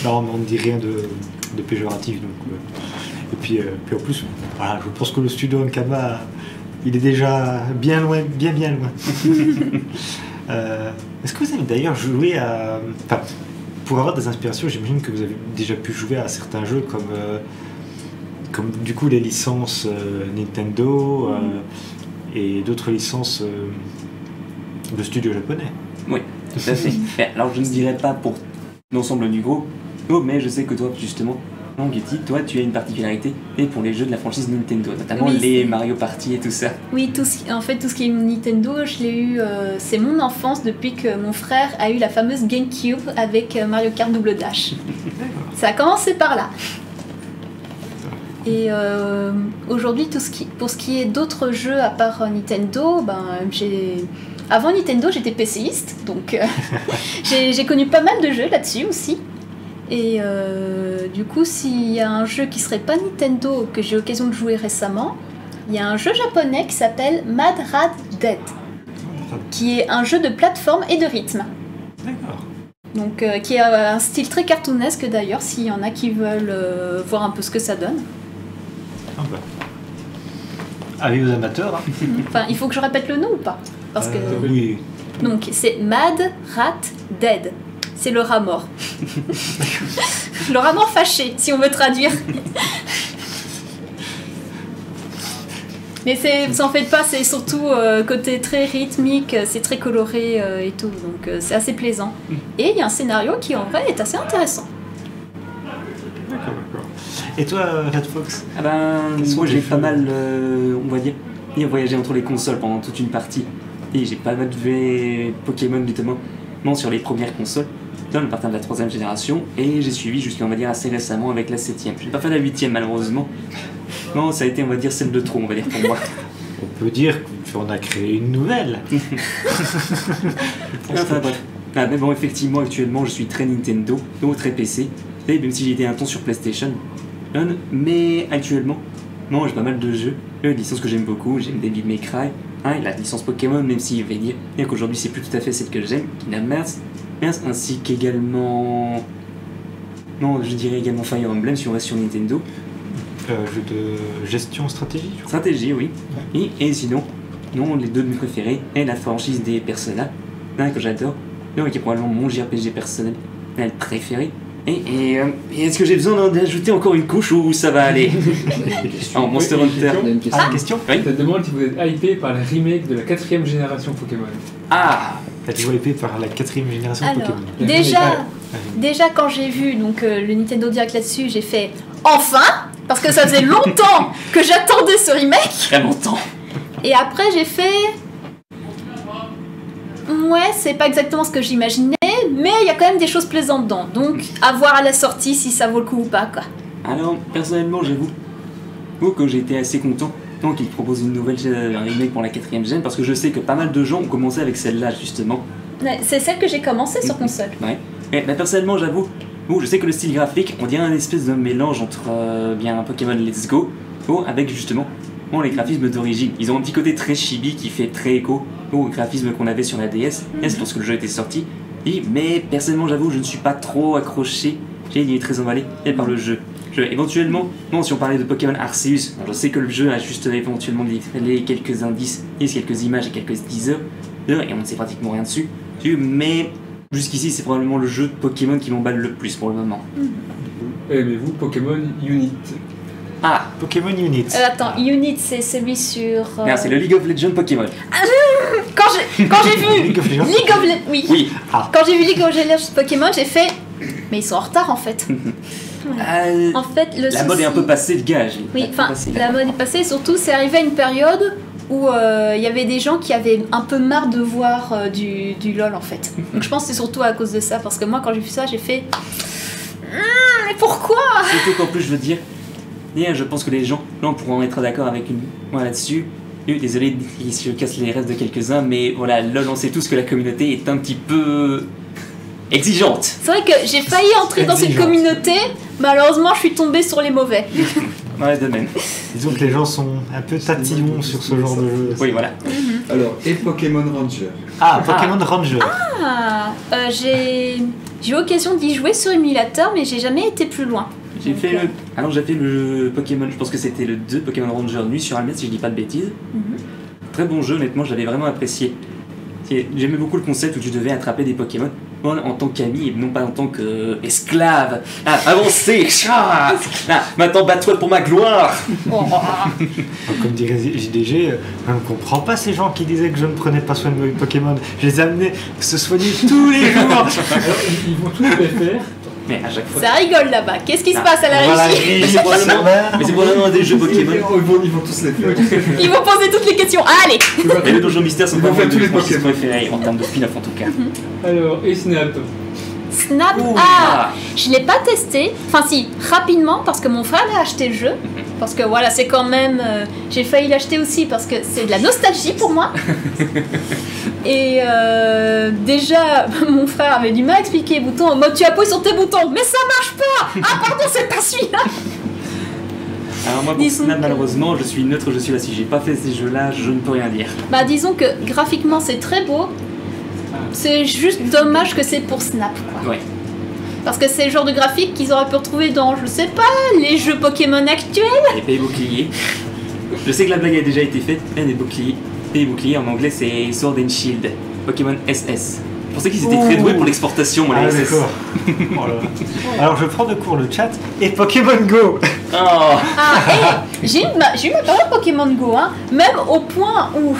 Non, mais on ne dit rien de péjoratif. Donc, et puis en plus, voilà, je pense que le studio Ankama, il est déjà bien loin, bien loin. Est-ce que vous avez d'ailleurs joué à... Enfin, pour avoir des inspirations, j'imagine que vous avez déjà pu jouer à certains jeux comme du coup les licences Nintendo et d'autres licences de studios japonais. Oui, tout à fait. Alors je ne dirais pas pour l'ensemble du groupe, mais je sais que toi justement, Getty, toi tu as une particularité et pour les jeux de la franchise Nintendo, notamment Oui, les Mario Party et tout ça. Oui, en fait, tout ce qui est Nintendo, je l'ai eu... c'est mon enfance depuis que mon frère a eu la fameuse GameCube avec Mario Kart Double Dash. Ça a commencé par là. Et aujourd'hui, pour ce qui est d'autres jeux à part Nintendo, avant Nintendo, j'étais PCiste, donc j'ai connu pas mal de jeux là-dessus aussi. Et du coup, s'il y a un jeu qui serait pas Nintendo, que j'ai eu l'occasion de jouer récemment, il y a un jeu japonais qui s'appelle Mad Rat Dead, qui est un jeu de plateforme et de rythme. D'accord. Donc, qui a un style très cartoonesque d'ailleurs, s'il y en a qui veulent voir un peu ce que ça donne. Ah bah. Avis aux amateurs. Hein. Enfin, il faut que je répète le nom ou pas? Parce que... Oui. Donc, c'est Mad Rat Dead. C'est le rat mort. Le rat mort fâché, si on veut traduire. Mais vous en faites pas, c'est surtout côté très rythmique, c'est très coloré et tout, donc c'est assez plaisant. Et il y a un scénario qui en vrai est assez intéressant. D'accord. Et toi, Red Fox? Ah ben, Quels sont moi les j'ai jeux pas mal, on va dire, voyagé entre les consoles pendant toute une partie. Et j'ai pas mal joué Pokémon notamment, non sur les premières consoles, dans le partant de la 3ème génération, et j'ai suivi jusqu'à, on va dire, assez récemment avec la 7ème. J'ai pas fait la 8ème malheureusement. Non, ça a été, on va dire, celle de trop, on va dire, pour moi. On peut dire qu'on a créé une nouvelle. Enfin bref. Ah, mais bon, effectivement, actuellement, je suis très Nintendo, donc très PC, et même si j'ai été un temps sur PlayStation, mais actuellement, non, j'ai pas mal de jeux, des licences que j'aime beaucoup, j'aime Devil May Cry, et la licence Pokémon, même si je vais dire qu'aujourd'hui c'est plus tout à fait celle que j'aime, Kingdom Hearts, ainsi qu'également, non, je dirais également Fire Emblem si on reste sur Nintendo. Jeu de gestion stratégie, je crois. Stratégie, oui. Et sinon, non, les deux de mes préférés est la franchise des Persona, que j'adore, qui est probablement mon JRPG personnel préféré. Et est-ce que j'ai besoin d'ajouter encore une couche ou ça va aller? Alors, Monster Hunter. Une question. Ah, question? Oui. Je te demande si vous êtes hypé par le remake de la 4ème génération Pokémon. Ah, T'as été hypé par la 4ème génération de Alors, Pokémon. déjà quand j'ai vu donc, le Nintendo Direct là-dessus, j'ai fait enfin, parce que ça faisait longtemps que j'attendais ce remake. très longtemps. Et après j'ai fait... Ouais, c'est pas exactement ce que j'imaginais, mais il y a quand même des choses plaisantes dedans. Donc, à voir à la sortie si ça vaut le coup ou pas, quoi. Alors, personnellement, j'avoue que j'ai été assez content qu'il propose une nouvelle un remake pour la 4ème gen, parce que je sais que pas mal de gens ont commencé avec celle-là, justement. Ouais, c'est celle que j'ai commencé sur console. Ouais. Et personnellement, j'avoue, je sais que le style graphique, on dirait un espèce de mélange entre bien Pokémon Let's Go, avec justement les graphismes d'origine. Ils ont un petit côté très chibi qui fait très écho au graphisme qu'on avait sur la DS, lorsque le jeu était sorti. Mais personnellement, j'avoue, je ne suis pas trop accroché, j'ai été très emballé par le jeu. Éventuellement, si on parlait de Pokémon Arceus, je sais que le jeu a juste éventuellement dévoilé quelques indices, quelques images et quelques teasers, et on ne sait pratiquement rien dessus, mais jusqu'ici, c'est probablement le jeu de Pokémon qui m'emballe le plus pour le moment. Aimez-vous Pokémon Unit? Ah, Pokémon Unit. Attends, Unit, c'est celui sur... non, c'est le League of Legends Pokémon. Quand j'ai vu League of Legends. Oui. Quand j'ai vu League of Legends Pokémon, j'ai fait... Mais ils sont en retard, en fait. En fait, la mode est un peu passée, le gage. Oui, enfin, la mode est passée, surtout, c'est arrivé à une période où il y avait des gens qui avaient un peu marre de voir du LOL, en fait. Donc je pense que c'est surtout à cause de ça, parce que moi, quand j'ai vu ça, j'ai fait... Mais pourquoi? Surtout qu'en plus, je veux dire, je pense que les gens, là, on pourra être d'accord avec moi là-dessus. Désolé si je casse les rêves de quelques-uns, mais voilà, LOL, on sait tous que la communauté est un petit peu exigeante. C'est vrai que j'ai failli entrer dans cette communauté, malheureusement je suis tombée sur les mauvais. Ouais, de même. Disons que les gens sont un peu tatillons sur ce genre de jeu. Oui, voilà. Alors, et Pokémon Ranger. Ah, Pokémon Ranger. J'ai eu l'occasion d'y jouer sur émulateur, mais j'ai jamais été plus loin. J'ai fait le Pokémon, je pense que c'était le 2 Pokémon Ranger Nuit sur Almet, si je dis pas de bêtises. Très bon jeu, honnêtement, j'avais vraiment apprécié. J'aimais beaucoup le concept où tu devais attraper des Pokémon en tant qu'ami et non pas en tant qu'esclave. Ah, avancez. Maintenant, bats-toi pour ma gloire. Comme dirait JDG, je ne comprends pas ces gens qui disaient que je ne prenais pas soin de mes Pokémon. Je les amenais se soigner tous les jours. Alors, ils vont tous les faire. Mais à chaque fois. Ça rigole là-bas. Qu'est-ce qui se passe à la régie? Mais c'est probablement des jeux Pokémon. Ils vont tous les faire. Ils vont poser toutes les questions. Allez. Mais les donjons mystères sont Ils pas vont faire tous les mes Pokémon préférés en termes de spin-off en tout cas. Alors, et Snap. Snap. Ouh, Je l'ai pas testé. Enfin si, rapidement parce que mon frère a acheté le jeu. Parce que voilà, c'est quand même... j'ai failli l'acheter aussi parce que c'est de la nostalgie pour moi. Et déjà, mon frère avait du mal à expliquer les boutons en mode tu appuies sur tes boutons, mais ça marche pas. Ah pardon, c'est pas celui-là. Alors moi pour Snap, malheureusement, je suis neutre, je suis là. Si j'ai pas fait ces jeux-là, je ne peux rien dire. Bah disons que graphiquement c'est très beau. C'est juste dommage que c'est pour Snap quoi. Ouais. Parce que c'est le genre de graphique qu'ils auraient pu retrouver dans, je sais pas, les jeux Pokémon actuels. Épée et bouclier. Je sais que la blague a déjà été faite, mais des boucliers. Et bouclier en anglais c'est Sword and Shield. Pokémon SS. Je pensais qu'ils étaient très doués pour l'exportation, moi, les SS. D'accord. Oh là. Alors je prends de court le chat et Pokémon Go. Oh. J'ai eu ma période Pokémon Go, hein, même au point où...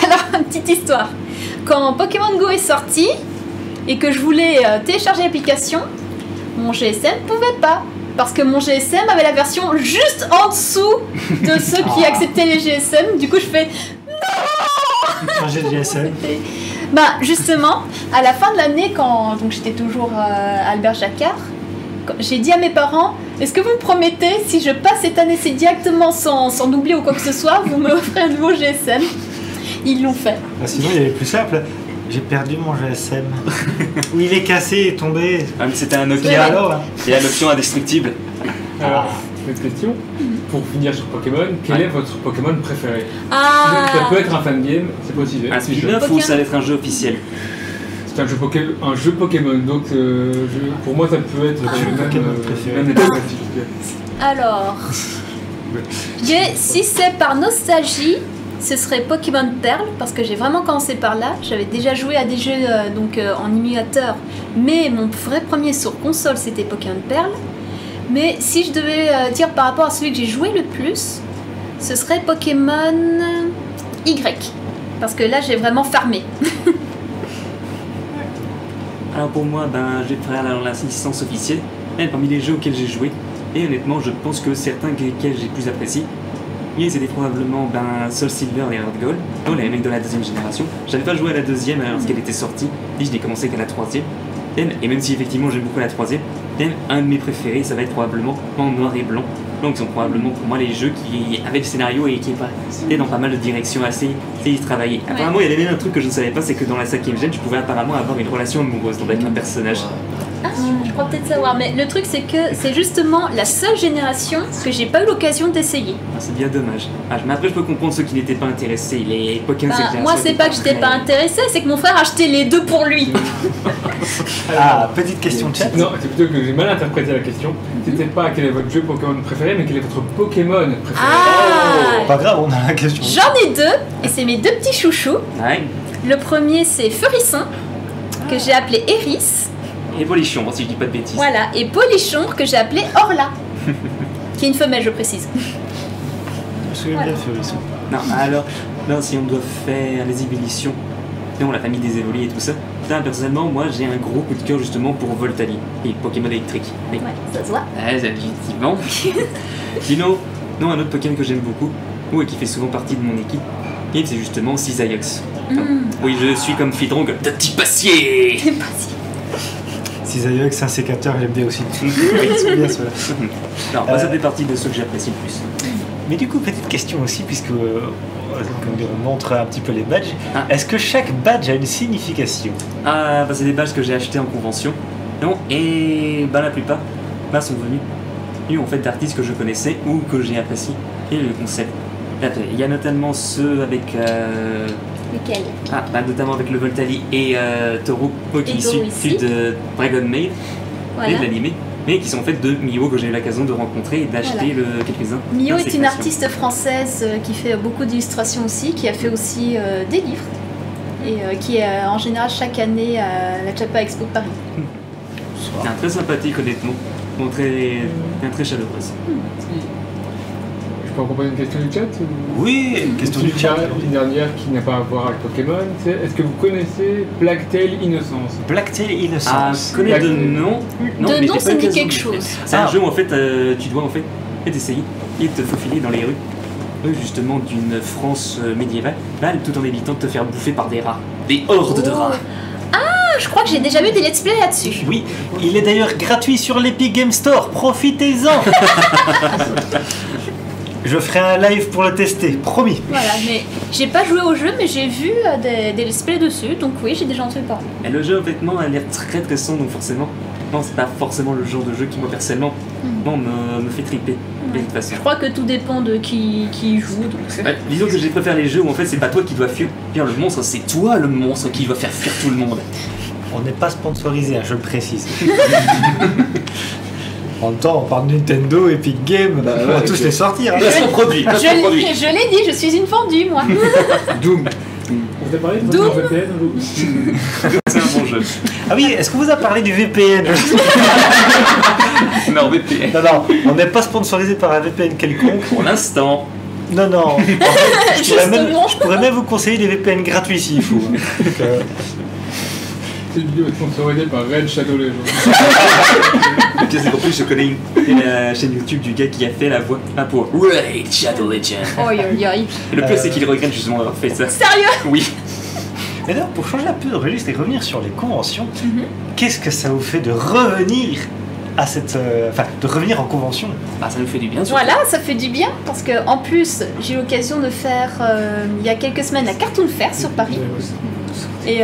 Alors, une petite histoire. Quand Pokémon Go est sorti et que je voulais télécharger l'application, mon GSM pouvait pas. Parce que mon GSM avait la version juste en dessous de ceux qui acceptaient les GSM. Du coup, je fais non. Changer de GSM. Bah, justement, à la fin de l'année, quand donc j'étais toujours à Albert Jacquard, j'ai dit à mes parents, est-ce que vous me promettez, si je passe cette année-ci directement sans oublier ou quoi que ce soit, vous me offrez un nouveau GSM? Ils l'ont fait. Ah, sinon, il y avait plus simple. J'ai perdu mon GSM. Ou il est cassé et tombé. Ah, mais c'était un Et Nokia. alors hein. Il y a l'option indestructible. Alors, cette question, pour finir sur Pokémon, quel est votre Pokémon préféré? Ah. Ça peut être un fan game, c'est possible. Un spin-off ou ça va être un jeu officiel? C'est un jeu Pokémon, donc pour moi ça peut être Pokémon préféré. même graphique. Alors, je dirais, si c'est par nostalgie, ce serait Pokémon Perle, parce que j'ai vraiment commencé par là. J'avais déjà joué à des jeux en émulateur, mais mon vrai premier sur console c'était Pokémon Perle. Mais si je devais dire par rapport à celui que j'ai joué le plus, ce serait Pokémon Y, parce que là j'ai vraiment farmé. Alors pour moi, je vais faire la licence officielle, même parmi les jeux auxquels j'ai joué. Et honnêtement, je pense que certains lesquels j'ai plus apprécié, c'était probablement Soul Silver et Heart Gold, donc les mecs de la deuxième génération. J'avais pas joué à la deuxième lorsqu'elle était sortie, et je n'ai commencé qu'à la troisième. Et même si effectivement j'aime beaucoup la troisième, un de mes préférés, ça va être probablement en noir et blanc. Donc ils sont probablement pour moi les jeux qui avaient le scénario et qui étaient dans pas mal de directions assez travaillées. Apparemment il y avait même un truc que je ne savais pas, c'est que dans la 5ème gène, tu pouvais apparemment avoir une relation amoureuse avec un personnage. Ah, je crois peut-être savoir, mais le truc c'est que c'est justement la seule génération que j'ai pas eu l'occasion d'essayer. Ah, c'est bien dommage. Mais après je peux comprendre ceux qui n'étaient pas intéressés, les Pokémon cette génération. Moi c'est pas que j'étais pas intéressée, c'est que mon frère achetait les deux pour lui. Ah, petite question de chat. Non, c'est plutôt que j'ai mal interprété la question. C'était pas quel est votre jeu Pokémon préféré, mais quel est votre Pokémon préféré. Ah. Pas grave, on a la question. J'en ai deux, et c'est mes deux petits chouchous. Ouais. Le premier c'est Furisson, que j'ai appelé Eris. Et Polichon, si je dis pas de bêtises. Voilà, et Polichon, que j'ai appelé Orla. Qui est une femelle, je précise. Je me souviens bien de Furisson. Non, alors, là, si on doit faire les ébullitions, non, la famille des évolués et tout ça, personnellement, moi, j'ai un gros coup de cœur justement pour Voltali et Pokémon électrique. Ouais, ça se voit. Ouais, effectivement. Sinon, non, un autre Pokémon que j'aime beaucoup, et qui fait souvent partie de mon équipe, et c'est justement Cisaillux. Oui, je suis comme Fidrong de type acier. cisailleux avec un sécateur, j'aime bien aussi. C'est bien cela. Non, moi, ça fait partie de ceux que j'apprécie le plus. Mais du coup, petite question aussi, puisque on montre un petit peu les badges. Ah. Est-ce que chaque badge a une signification? Ah, bah, c'est des badges que j'ai achetés en convention. Non, et bah, la plupart sont venus en fait d'artistes que je connaissais ou que j'ai apprécié et le concept. Il y a notamment ceux avec Lequel? notamment avec le Voltali et Toru qui Et Toru ici. issus de Dragon Maid et Voilà. de l'anime, mais qui sont en fait de Mio que j'ai eu l'occasion de rencontrer et d'acheter quelques-uns. Mio dans est ses une créations. artiste française qui fait beaucoup d'illustrations aussi, qui a fait aussi des livres et qui est en général chaque année à la Japa Expo de Paris. C'est un très sympathique honnêtement, bon, très chaleureuse. Je peux accompagner une question du chat ou... Oui, question du chat. Une dernière qui n'a pas à voir avec Pokémon, c'est est-ce que vous connaissez Blacktail Innocence? Blacktail Ah, Innocence. je connais de nom. De mais nom, j'ai ça pas me dit l'occasion quelque de- chose. C'est un jeu où en fait tu dois en fait essayer et te faufiler dans les rues justement d'une France médiévale, tout en évitant de te faire bouffer par des rats, des hordes de Oh. rats. Ah, je crois que j'ai déjà vu des let's play là-dessus. Oui, il est d'ailleurs gratuit sur l'Epic Game Store, profitez-en. Je ferai un live pour le tester, promis. Voilà, mais j'ai pas joué au jeu, mais j'ai vu des let's play dessus, donc oui, j'ai déjà entendu parler. Et le jeu honnêtement a l'air très très sombre, donc forcément, non, c'est pas forcément le genre de jeu qui moi personnellement me fait triper de toute façon. Je crois que tout dépend de qui joue, donc... Ouais, disons que je préfère les jeux où en fait c'est pas toi qui dois fuir le monstre, c'est toi le monstre qui doit faire fuir tout le monde. On n'est pas sponsorisé, hein, je le précise. En même temps, on parle de Nintendo, Epic Game, Bah on va ouais, tous ok. les sortir. Hein. Placement produit, placement produit. Je l'ai dit, je suis une vendue, moi. Doom. On t'a parlé de Doom. votre VPN ou... C'est un bon jeu. Ah oui, est-ce qu'on vous a parlé du VPN? Non, VPN. Non, on n'est pas sponsorisé par un VPN quelconque. Pour l'instant. Non, en fait, Justement. je pourrais même vous conseiller des VPN gratuits s'il faut. Donc, Cette vidéo est sponsorisée par Red Shadow Legends. Le pire c'est qu'en plus je connais la chaîne YouTube du gars qui a fait la voix pour Raid Shadow Legend. Oi, oi, oi. Et le pire c'est qu'il regrette justement d'avoir fait ça. Sérieux? Oui. Mais d'ailleurs, pour changer un peu de registre et revenir sur les conventions, qu'est-ce que ça vous fait de revenir à cette. De revenir en convention? Bah ça nous fait du bien surtout. Voilà, ça fait du bien, parce que en plus, j'ai eu l'occasion de faire, il y a quelques semaines, la Cartoon Fair sur Paris. Et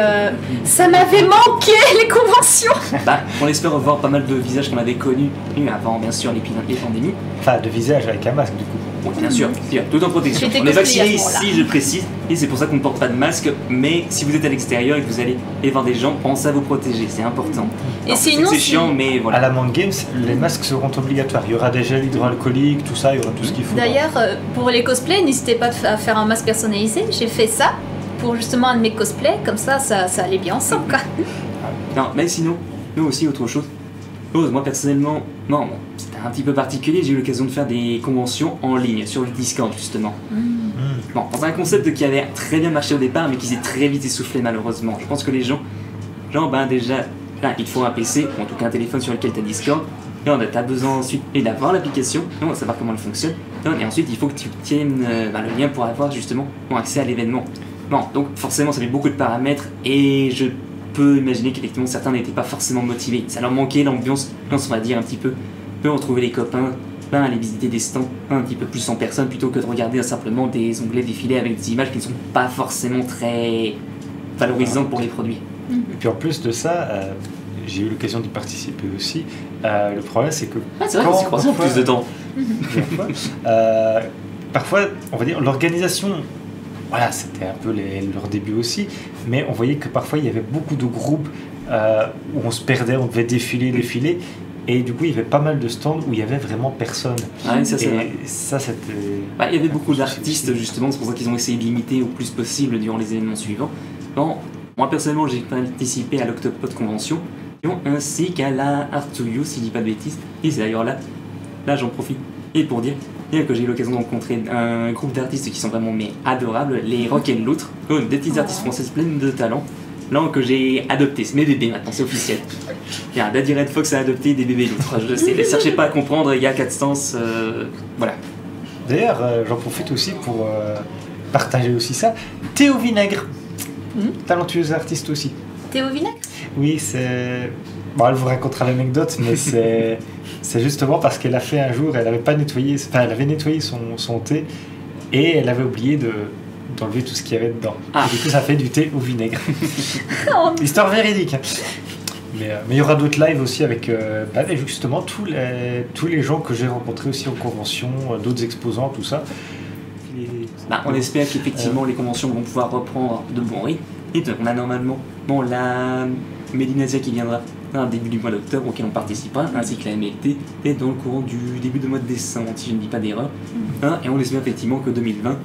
ça m'avait manqué, les conventions. Bah on espère revoir pas mal de visages qu'on avait connus avant bien sûr les pandémies. Enfin, de visage avec un masque, du coup. Bon, bien sûr, tout en protection. J'étais On est cosplayée à vacciné ce moment-là. ici, je précise, et c'est pour ça qu'on ne porte pas de masque. Mais si vous êtes à l'extérieur et que vous allez voir des gens, pensez à vous protéger, c'est important. Et Alors, sinon, c'est si- chiant, mais À voilà. la Mind Games, les masques seront obligatoires. Il y aura des gels hydroalcooliques, tout ça, il y aura tout ce qu'il faut. D'ailleurs, pour les cosplays, n'hésitez pas à faire un masque personnalisé. J'ai fait ça pour justement un de mes cosplays, comme ça allait bien ensemble, quoi. Non, mais sinon, nous aussi, autre chose. Moi personnellement, non, bon, c'était un petit peu particulier. J'ai eu l'occasion de faire des conventions en ligne sur le Discord justement. Bon, dans un concept qui avait très bien marché au départ, mais qui s'est très vite essoufflé malheureusement. Je pense que les gens, déjà, là, il te faut un PC, ou en tout cas un téléphone sur lequel tu as Discord. Et t'as besoin ensuite d'avoir l'application, savoir comment elle fonctionne. Et ensuite, il faut que tu obtiennes le lien pour avoir justement accès à l'événement. Bon, donc forcément, ça fait beaucoup de paramètres et je peux imaginer qu'effectivement certains n'étaient pas forcément motivés. Ça leur manquait l'ambiance, on va dire un petit peu. Retrouver les copains, aller visiter des stands un petit peu plus en personne plutôt que de regarder simplement des onglets défiler avec des images qui ne sont pas forcément très valorisantes pour les produits. Et puis en plus de ça, j'ai eu l'occasion d'y participer aussi. Le problème, c'est que. Ah, c'est vrai qu'on s'est croisés en plus de temps. Parfois, on va dire, l'organisation. Voilà, c'était un peu leur début aussi, mais on voyait que parfois il y avait beaucoup de groupes où on se perdait, on devait défiler, et du coup il y avait pas mal de stands où il y avait vraiment personne. Ouais, ça c'est vrai. Et ça c'était. Il y avait beaucoup d'artistes justement, c'est pour ça qu'ils ont essayé de limiter au plus possible durant les événements suivants. Bon, moi personnellement j'ai participé à l'Octopod Convention, ainsi qu'à la Art to You, si je dis pas de bêtises, et c'est d'ailleurs là j'en profite, et pour dire que j'ai eu l'occasion de rencontrer un groupe d'artistes qui sont vraiment adorables, les Rock and Loutre, des petites artistes françaises pleines de talent, que j'ai adopté, c'est mes bébés maintenant, c'est officiel. Daddy Red Fox a adopté des bébés loutres, je sais, ne cherchez pas à comprendre, il y a 4 sens, voilà. D'ailleurs, j'en profite aussi pour partager aussi ça. Théo Vinaigre, talentueuse artiste aussi. Théo Vinaigre? Oui, c'est Bon, elle vous racontera l'anecdote, mais c'est justement parce qu'elle a fait un jour, elle avait pas nettoyé, enfin, elle avait nettoyé son thé et elle avait oublié d'enlever tout ce qu'il y avait dedans. Ah. Et du coup, ça fait du thé au vinaigre. Oh, Histoire véridique. Hein. Mais il y aura d'autres lives aussi avec justement tous les gens que j'ai rencontrés aussi en convention, d'autres exposants, tout ça. On espère qu'effectivement les conventions vont pouvoir reprendre de bons rythmes. Et on a normalement la Medinasia qui viendra début du mois d'octobre auquel on participera, ainsi que la MLT, et dans le courant du début du mois de décembre, si je ne dis pas d'erreur. Et on espère effectivement que 2020,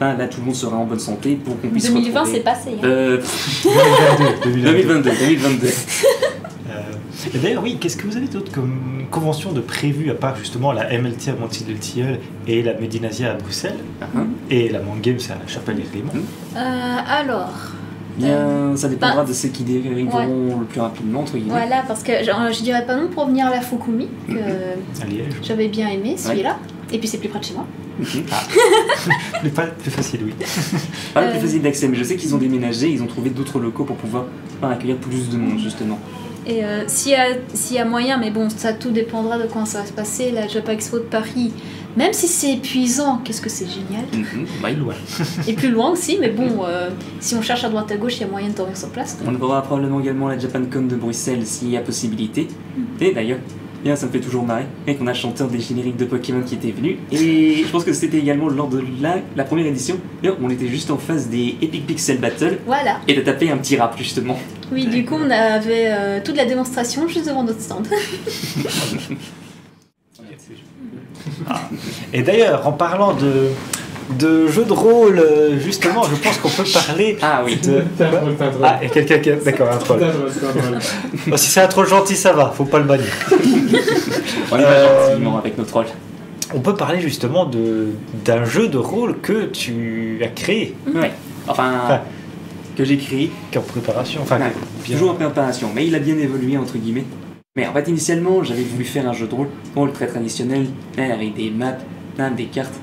là tout le monde sera en bonne santé pour qu'on puisse 2020 retrouver... c'est passé. Hein. 2022. Et d'ailleurs, oui, qu'est-ce que vous avez d'autre comme convention de prévu à part justement la MLT à Montigny-le-Tilleul et la Medinasia à Bruxelles et la Man Games à Chapelle-et-Clément? Alors. Bien, ça dépendra de ceux qui dériveront le plus rapidement, entre guillemets. Voilà, parce que je dirais pas non pour venir à la Fukumi, que À Liège. j'avais bien aimé celui-là. Et puis c'est plus près de chez moi. Mais pas plus facile, oui. Pas le plus facile d'accès, mais je sais qu'ils ont déménagé, ils ont trouvé d'autres locaux pour pouvoir accueillir plus de monde, justement. Et s'il y a moyen, mais bon, ça tout dépendra de quand ça va se passer, la Japan Expo de Paris, même si c'est épuisant, qu'est-ce que c'est génial. Bah, loin. Et plus loin aussi, mais bon, si on cherche à droite à gauche, il y a moyen de dormir sur place. On aura probablement également la JapanCon de Bruxelles s'il y a possibilité. Et d'ailleurs, ça me fait toujours marrer, et qu'on a le chanteur des génériques de Pokémon qui était venu. Et je pense que c'était également lors de la première édition. D'ailleurs, on était juste en face des Epic Pixel Battle. Voilà. Et de taper un petit rap, justement. Oui, du coup, on avait toute la démonstration juste devant notre stand. Et d'ailleurs, en parlant de jeux de rôle, justement, je pense qu'on peut parler. Ah oui. T'as un drôle, t'as un drôle. Ah, et quelqu'un qui. D'accord, un troll. T'as un drôle, t'as un drôle. Bon, si c'est un troll gentil, ça va, faut pas le bannir. On y va gentiment avec nos trolls. On peut parler justement d'un jeu de rôle que tu as créé, Ouais. Enfin, que j'ai créé. qui est en préparation. Enfin, Ouais, bien. toujours en préparation, mais il a bien évolué entre guillemets. Mais en fait, initialement, j'avais voulu faire un jeu de rôle très traditionnel, avec des maps, des cartes,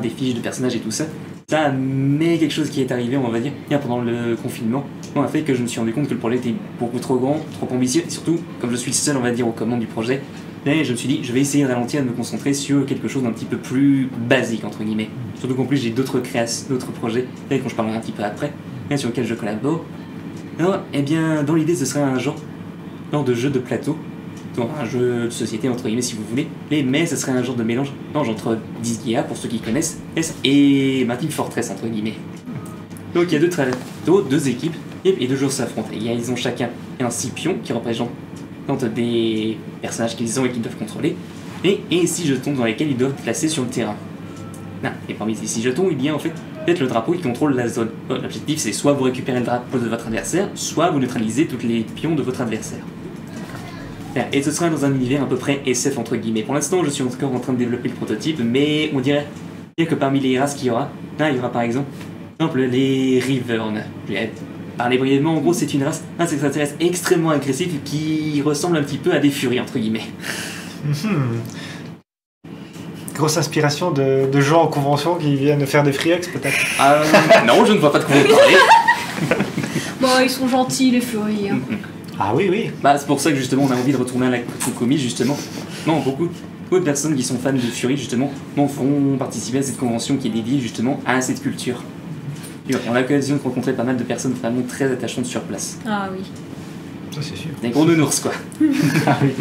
des fiches de personnages et tout ça. Mais quelque chose qui est arrivé, on va dire, pendant le confinement, a fait que je me suis rendu compte que le projet était beaucoup trop grand, trop ambitieux, et surtout, comme je suis le seul, on va dire, aux commandes du projet, et je me suis dit, je vais essayer de ralentir, de me concentrer sur quelque chose d'un petit peu plus basique, entre guillemets. Surtout qu'en plus, j'ai d'autres créations, d'autres projets, dont je parlerai un petit peu après, sur lesquels je collabore. Alors, bien, dans l'idée, ce serait un genre de jeu de plateau, donc un jeu de société, entre guillemets, si vous voulez, mais ce serait un genre de mélange entre Disgaea, pour ceux qui connaissent, et Team Fortress, entre guillemets. Donc, il y a deux équipes, et deux joueurs s'affrontent. Ils ont chacun un 6 pions qui représentent des personnages qu'ils ont et qu'ils doivent contrôler, et 6 jetons dans lesquels ils doivent placer sur le terrain. Et parmi ces 6 jetons, il y a en fait le drapeau qui contrôle la zone. L'objectif, c'est soit vous récupérez le drapeau de votre adversaire, soit vous neutralisez tous les pions de votre adversaire. Et ce sera dans un univers à peu près SF entre guillemets. Pour l'instant, je suis encore en train de développer le prototype, mais on dirait que parmi les races qu'il y aura, il y aura par exemple les Reavern. Je vais parler brièvement, en gros, c'est une race extraterrestre extrêmement agressive qui ressemble un petit peu à des furies entre guillemets. Grosse inspiration de gens en convention qui viennent faire des free-ex, peut-être. Non, je ne vois pas de quoi vous parler. Bon, ils sont gentils, les furies. Hein. Ah oui, oui. C'est pour ça que justement on a envie de retourner à la Fukumi justement. Beaucoup de personnes qui sont fans de Fury justement vont participer à cette convention qui est dédiée justement à cette culture. Et on a l'occasion de rencontrer pas mal de personnes vraiment très attachantes sur place. Ah oui. Ça, c'est sûr. Des gros nounours quoi. Ah oui.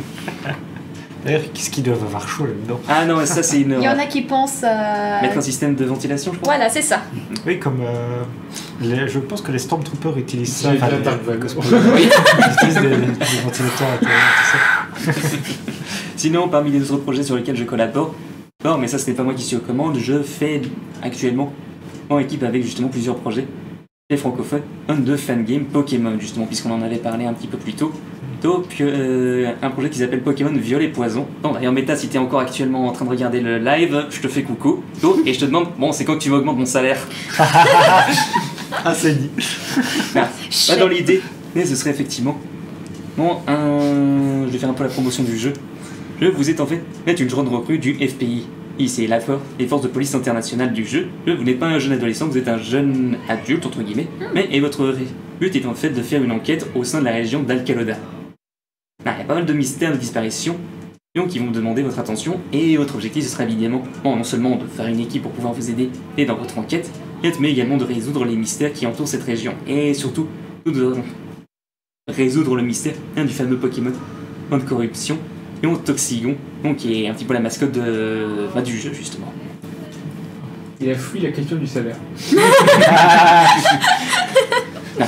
D'ailleurs, qu'est-ce qu'ils doivent avoir chaud là-dedans? Ah non, ça c'est une... Il y en a qui pensent à... Mettre un système de ventilation, je crois. Voilà, c'est ça. Oui, comme... je pense que les Stormtroopers utilisent ça. J'ai vu la les Dark Vague. cosplayers, ils utilisent des ventilateurs à tout ça. Sinon, parmi les autres projets sur lesquels je collabore, mais ça ce n'est pas moi qui suis aux commandes, je fais actuellement en équipe avec justement plusieurs projets les francophones de fangame Pokémon justement, puisqu'on en avait parlé un petit peu plus tôt. Donc un projet qui s'appelle Pokémon Violet Poison. D'ailleurs Meta, si t'es encore actuellement en train de regarder le live, je te fais coucou. Et je te demande, c'est quand que tu vas augmenter mon salaire? Ah, c'est dit. Dans l'idée, mais ce serait effectivement je vais faire un peu la promotion du jeu. Vous êtes en fait une jeune recrue du FPI. C'est les forces de police internationales du jeu. Vous n'êtes pas un jeune adolescent, vous êtes un jeune adulte entre guillemets. Et votre but est en fait de faire une enquête au sein de la région d'Alcaloda. a pas mal de mystères, de disparitions, donc qui vont demander votre attention, et votre objectif ce sera évidemment non seulement de faire une équipe pour pouvoir vous aider et dans votre enquête, mais également de résoudre les mystères qui entourent cette région, et surtout de résoudre le mystère du fameux Pokémon de corruption, et Toxigon, donc qui est un petit peu la mascotte du jeu justement. Il a fui la question du salaire.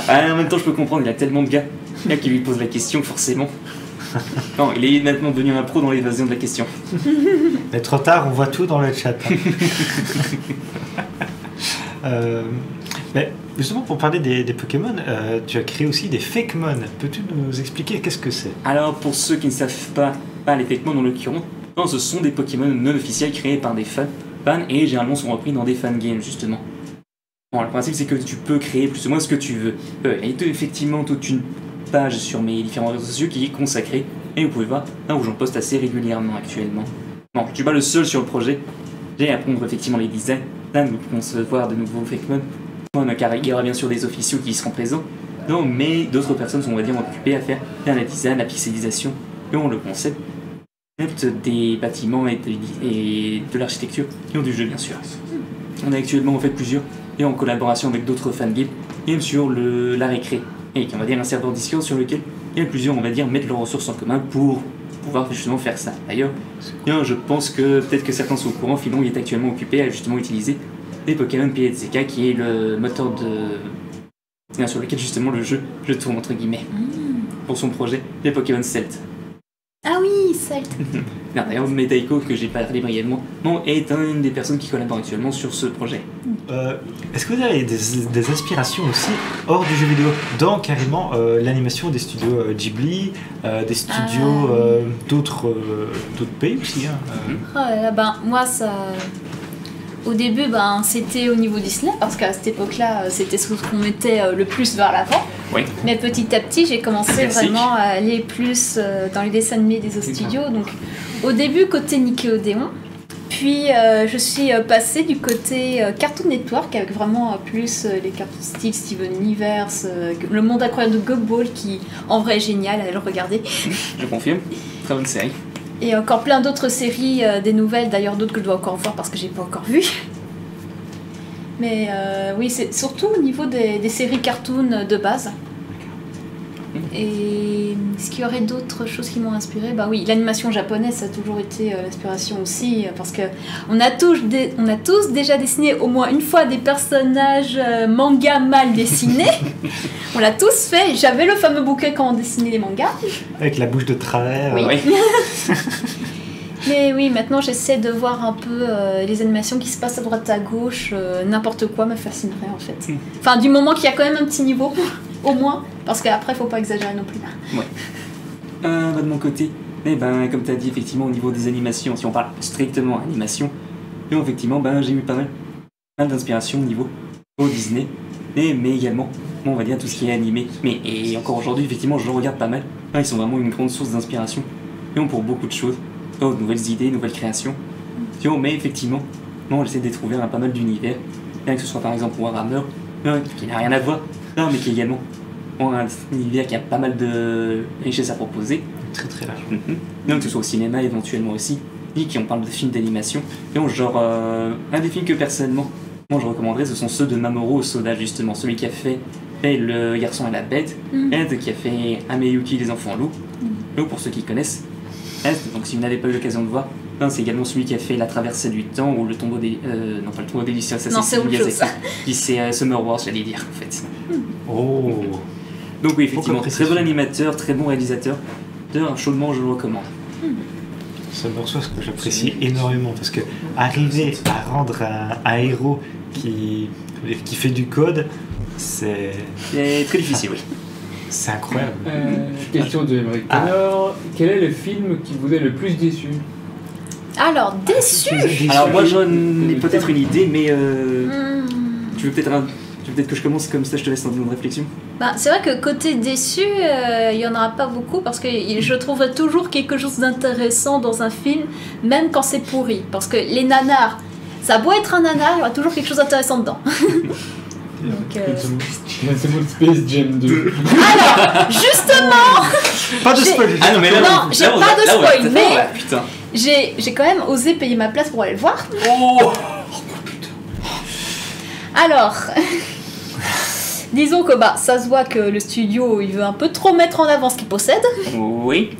En même temps je peux comprendre, il y a tellement de gars qui lui posent la question forcément. Non, il est maintenant devenu un pro dans l'évasion de la question. Mais trop tard, on voit tout dans le chat. Mais justement, pour parler des Pokémon, tu as créé aussi des Fakemon. Peux-tu nous expliquer qu'est-ce que c'est? Alors, pour ceux qui ne savent pas les Fakemon en l'occurrence, ce sont des Pokémon non officiels créés par des fans et généralement sont repris dans des fangames justement. Bon, le principe c'est que tu peux créer plus ou moins ce que tu veux. Il y a effectivement toute une page sur mes différents réseaux sociaux qui est consacrée et vous pouvez voir là où j'en poste assez régulièrement actuellement. Bon, je suis pas le seul sur le projet. J'ai à apprendre effectivement les designs, là nous concevoir de nouveaux Fakemon. Car il y aura bien sûr des officiaux qui y seront présents, non, mais d'autres personnes sont on va dire occupées à faire la design, la pixelisation et le concept des bâtiments et de l'architecture et du jeu bien sûr. On a actuellement en fait plusieurs et en collaboration avec d'autres fangames et même sur la récré et on va dire un serveur Discord sur lequel il y a plusieurs on va dire mettre leurs ressources en commun pour pouvoir justement faire ça. D'ailleurs, je pense que peut-être que certains sont au courant, Filon est actuellement occupé à justement utiliser les Pokémon PZK qui est le moteur sur lequel justement le jeu tourne entre guillemets pour son projet les Pokémon Celt. Ah oui, Celt. D'ailleurs Metaiko que j'ai parlé brièvement est une des personnes qui collaborent actuellement sur ce projet. Est-ce que vous avez des inspirations aussi hors du jeu vidéo dans carrément l'animation des studios Ghibli, des studios d'autres pays aussi moi ça... Au début, c'était au niveau Disney, parce qu'à cette époque-là, c'était ce qu'on mettait le plus vers l'avant. Oui. Mais petit à petit, j'ai commencé vraiment à aller plus dans les dessins animés des autres studios. Donc, au début, côté Nickelodeon. Puis, je suis passée du côté Cartoon Network, avec vraiment plus les cartoons style Steven Universe, Le Monde Incroyable de Gumball, qui en vrai est génial, allez le regarder. Je confirme, très bonne série. Et encore plein d'autres séries, des nouvelles, d'ailleurs d'autres que je dois encore voir parce que j'ai pas encore vu. Mais oui, c'est surtout au niveau des séries cartoon de base. Et est-ce qu'il y aurait d'autres choses qui m'ont inspiré? Oui, l'animation japonaise, ça a toujours été l'inspiration aussi, parce que on a tous déjà dessiné au moins une fois des personnages manga mal dessinés. On l'a tous fait. J'avais le fameux bouquet quand on dessinait les mangas. Avec la bouche de travers. Oui. Mais oui, maintenant j'essaie de voir un peu les animations qui se passent à droite à gauche. N'importe quoi me fascinerait en fait. Enfin, du moment qu'il y a quand même un petit niveau, au moins. Parce qu'après, faut pas exagérer non plus. Ouais. De mon côté, comme tu as dit, effectivement, au niveau des animations, si on parle strictement animation, effectivement, j'ai eu pas mal d'inspiration au niveau Disney, mais également, on va dire tout ce qui est animé. Et encore aujourd'hui, effectivement, je regarde pas mal. Ils sont vraiment une grande source d'inspiration pour beaucoup de choses, de nouvelles idées, nouvelles créations. Mais effectivement, j'essaie de trouver pas mal d'univers, que ce soit par exemple Warhammer, qui n'a rien à voir, mais qui est également un univers qui a pas mal de richesses à proposer. Très très large. Que ce soit au cinéma éventuellement aussi, et qui on parle de films d'animation. Genre, un des films que personnellement, je recommanderais, ce sont ceux de Mamoru Hosoda justement, celui qui a fait Le Garçon et la Bête, qui a fait Ameyuki les Enfants Loups, pour ceux qui connaissent. Donc si vous n'avez pas eu l'occasion de voir, c'est également celui qui a fait La Traversée du Temps ou le tombeau des... non, pas le tombeau des Lucien, ça c'est Miyazaki. Qui c'est Summer Wars, j'allais dire en fait. Oh. Donc oui, effectivement, très bon animateur, très bon réalisateur. Chaudement, je le recommande. C'est pour ça que j'apprécie énormément, parce que arriver à rendre un héros qui fait du code, c'est très difficile, oui. C'est incroyable. Question de Émeric Connor. Quel est le film qui vous a le plus déçu? Alors, déçu. Alors moi j'en ai peut-être une idée, mais tu veux peut-être que je commence comme ça, je te laisse un peu de réflexion. C'est vrai que côté déçu, il n'y en aura pas beaucoup parce que je trouve toujours quelque chose d'intéressant dans un film, même quand c'est pourri. Parce que les nanars, ça a beau être un nanar, il y aura toujours quelque chose d'intéressant dedans. Donc, C'est mon Space Jam 2. Alors, justement, Pas de J'ai- spoil. Ah non, mais là, Non, j'ai là, on pas va- de là, on va spoil, peut-être mais- voir, putain. j'ai quand même osé payer ma place pour aller le voir. Oh Alors, disons que bah, ça se voit que le studio il veut un peu trop mettre en avant ce qu'il possède. Oui.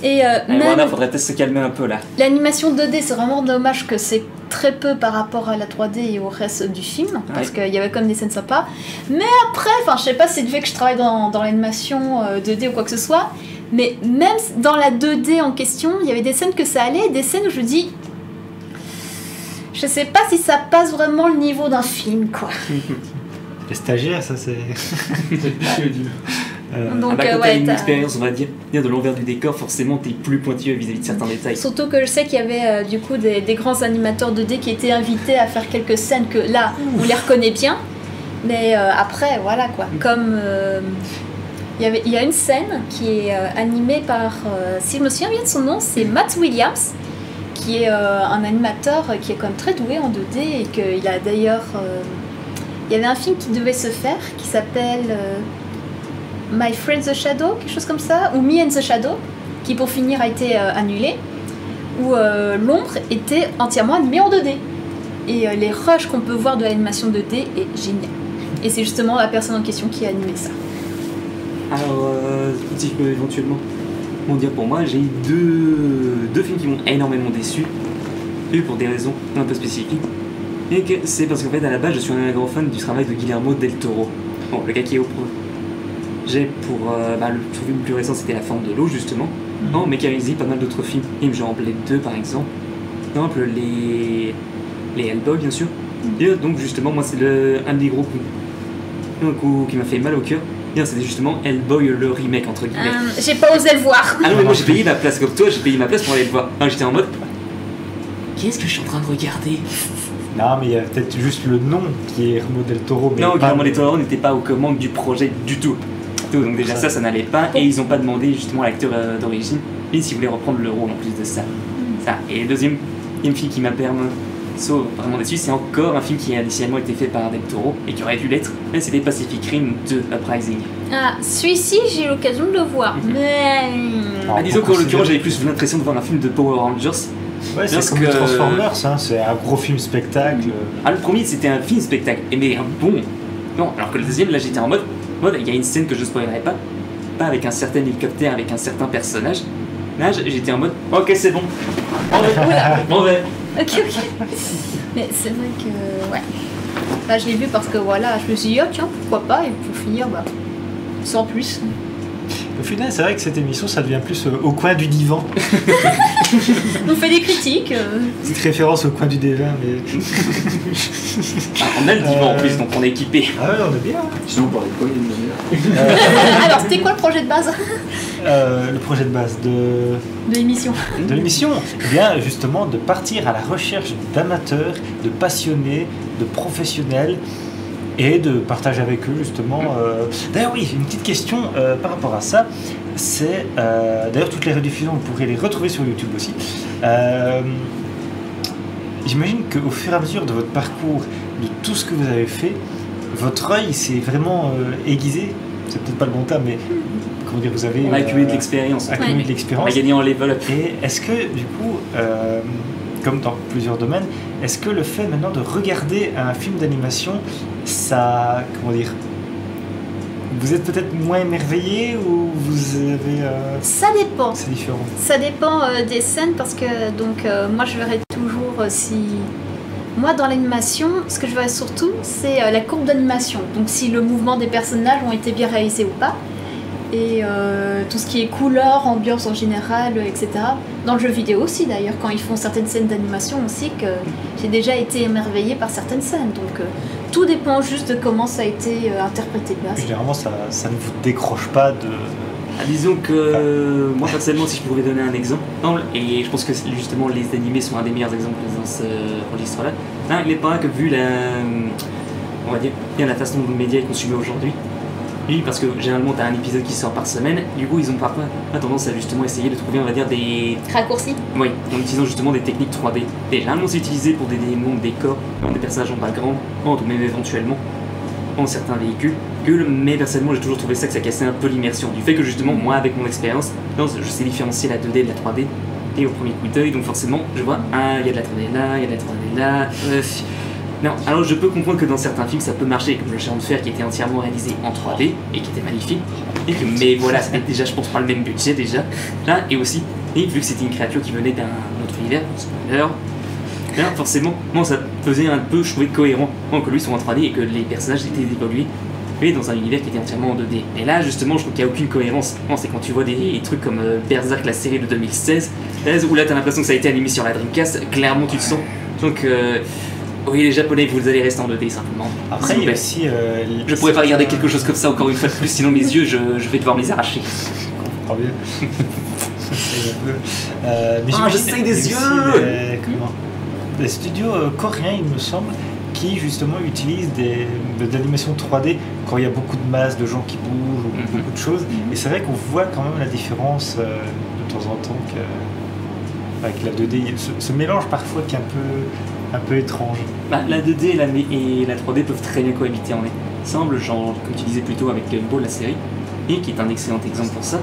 Et Allez, même Warner, faudrait peut-être se calmer un peu là. l'animation 2D, c'est vraiment dommage que c'est très peu par rapport à la 3D et au reste du film, parce Ouais. qu'il y avait quand même des scènes sympas. Mais après, enfin, je sais pas si c'est du fait que je travaille dans l'animation 2D ou quoi que ce soit, mais même dans la 2D en question, il y avait des scènes que ça allait, et des scènes où je dis. Je sais pas si ça passe vraiment le niveau d'un film, quoi. Les stagiaires, ça c'est. C'est plus que dur. Donc, Ah bah, quand t'as ouais, une t'as- expérience, on va dire de l'envers du décor, forcément t'es plus pointilleux vis-à-vis de certains détails. Surtout que je sais qu'il y avait du coup des grands animateurs 2D qui étaient invités à faire quelques scènes que là, on les reconnaît bien. Mais après, voilà quoi. Comme il y a une scène qui est animée par, si je me souviens bien de son nom, c'est Matt Williams, qui est un animateur qui est quand même très doué en 2D et qu'il a d'ailleurs... il y avait un film qui devait se faire qui s'appelle My Friend the Shadow, quelque chose comme ça, ou Me and the Shadow, qui pour finir a été annulé, où l'ombre était entièrement animée en 2D. Et les rushs qu'on peut voir de l'animation 2D est génial. Et c'est justement la personne en question qui a animé ça. Alors, si je peux éventuellement m'en dire pour moi, j'ai eu deux films qui m'ont énormément déçu. Et pour des raisons un peu spécifiques. Et que c'est parce qu'en fait, à la base, je suis un grand fan du travail de Guillermo del Toro. Bon, le gars qui est au pro. J'ai pour. Le film le plus récent, c'était La Forme de l'eau, justement. Non, mais qui a réalisé pas mal d'autres films. Il me genre Blade 2, par exemple. Par exemple, les Hellboy, bien sûr. Et donc, justement, moi, c'est un des gros coups. Un coup qui m'a fait mal au cœur. Bien, c'était justement Hellboy le remake, entre guillemets. J'ai pas osé le voir. Ah non, mais moi j'ai payé ma place comme toi, j'ai payé ma place pour aller le voir. Alors, j'étais en mode. Qu'est-ce que je suis en train de regarder? Non, mais il y a peut-être juste le nom qui est Guillermo del Toro. Mais Non, pas- Guillermo del Toro n'était pas aux commandes du projet du tout. Donc déjà ça n'allait pas, et ils ont pas demandé justement à l'acteur d'origine, et s'il voulait reprendre le rôle en plus de ça. Ça. Et le deuxième film qui m'a permis vraiment déçu, c'est encore un film qui a initialement été fait par Del Toro, et qui aurait dû l'être, mais c'était Pacific Rim 2 Uprising. Ah, celui-ci, j'ai eu l'occasion de le voir. Mais. Non, Ah, disons pour qu'en l'occurrence considérer- j'avais plus l'impression de voir un film de Power Rangers. Ouais, c'est parce comme que- les Transformers, hein, c'est un gros film spectacle. Ah, le premier c'était un film spectacle, mais un bon. Non, alors que le deuxième, là j'étais en mode, il y a une scène que je ne spoilerai pas avec un certain hélicoptère, avec un certain personnage. Là j'étais en mode, ok c'est bon, on va. Ok, ok. Mais c'est vrai que. Ouais. Bah, je l'ai vu parce que voilà, je me suis dit, oh tiens, pourquoi pas, et pour finir, bah. Sans plus. Au final, c'est vrai que cette émission, ça devient plus au coin du divan. On fait des critiques. Petite référence au coin du divan, mais. Ah, on a le divan en plus, donc on est équipé. Ah ouais, on est bien. Sinon, on parlait de quoi il y a une demi-heure Alors, c'était quoi le projet de base Le projet de base de l'émission? l'émission, eh bien justement de partir à la recherche d'amateurs, de passionnés, de professionnels et de partager avec eux justement. D'ailleurs oui, une petite question par rapport à ça, c'est d'ailleurs toutes les rediffusions vous pourrez les retrouver sur YouTube aussi. J'imagine qu'au fur et à mesure de votre parcours, de tout ce que vous avez fait, votre œil s'est vraiment aiguisé. C'est peut-être pas le bon terme, mais comment dire, vous avez On a accumulé de l'expérience. accumulé Ouais. de On l'expérience. a gagné en level up. Et est-ce que, du coup, comme dans plusieurs domaines, est-ce que le fait maintenant de regarder un film d'animation, ça, comment dire, vous êtes peut-être moins émerveillé ou vous avez... Ça dépend. c'est différent. Ça dépend des scènes parce que donc moi je verrai toujours si moi dans l'animation ce que je verrai surtout c'est la courbe d'animation, donc si le mouvement des personnages ont été bien réalisés ou pas, et tout ce qui est couleur, ambiance en général, etc. Dans le jeu vidéo aussi d'ailleurs, quand ils font certaines scènes d'animation aussi, que j'ai déjà été émerveillée par certaines scènes, donc tout dépend juste de comment ça a été interprété. Là, Généralement, ça ne vous décroche pas de... Ah, disons que moi personnellement, si je pouvais donner un exemple, et je pense que justement les animés sont un des meilleurs exemples dans ce registre-là. Là, il est pas que vu on va dire, bien la façon dont le média est consumé aujourd'hui. Oui, parce que généralement tu as un épisode qui sort par semaine, du coup ils ont parfois tendance à justement essayer de trouver, on va dire, des... raccourci. Oui, en utilisant justement des techniques 3D. Et généralement c'est utilisé pour des mondes, des corps, des personnages en background, ou même éventuellement en certains véhicules, mais personnellement j'ai toujours trouvé ça que ça cassait un peu l'immersion. Du fait que justement, moi avec mon expérience, je sais différencier la 2D de la 3D, et au premier coup d'œil, donc forcément je vois, il y a de la 3D là, il y a de la 3D là. Non, alors je peux comprendre que dans certains films ça peut marcher, comme Le Chien de Fer qui était entièrement réalisé en 3D et qui était magnifique, mais voilà, c'était déjà je pense pas le même budget déjà, là, et aussi, et vu que c'était une créature qui venait d'un autre univers, spoiler, là, forcément, moi ça faisait un peu, je trouvais cohérent que lui soit en 3D et que les personnages étaient évolués dans un univers qui était entièrement en 2D. Et là justement je trouve qu'il n'y a aucune cohérence. Non, c'est quand tu vois des trucs comme Berserk, la série de 2016, où là t'as l'impression que ça a été animé sur la Dreamcast, clairement tu le sens. Donc oui, les japonais, vous allez rester en 2D simplement. Après, il y a aussi. Je pourrais pas regarder quelque chose comme ça encore une fois de plus, sinon mes yeux, je vais devoir me les arracher. Trop bien. Mais j'essaye des yeux des studios coréens, il me semble, qui justement utilisent de l'animation 3D quand il y a beaucoup de masses de gens qui bougent ou beaucoup de choses. Et c'est vrai qu'on voit quand même la différence de temps en temps avec la 2D. Ce mélange parfois qui est un peu étrange. Bah, la 2D et la 3D peuvent très bien cohabiter ensemble, genre comme tu disais plus tôt avec Gumball, la série, et qui est un excellent exemple pour ça.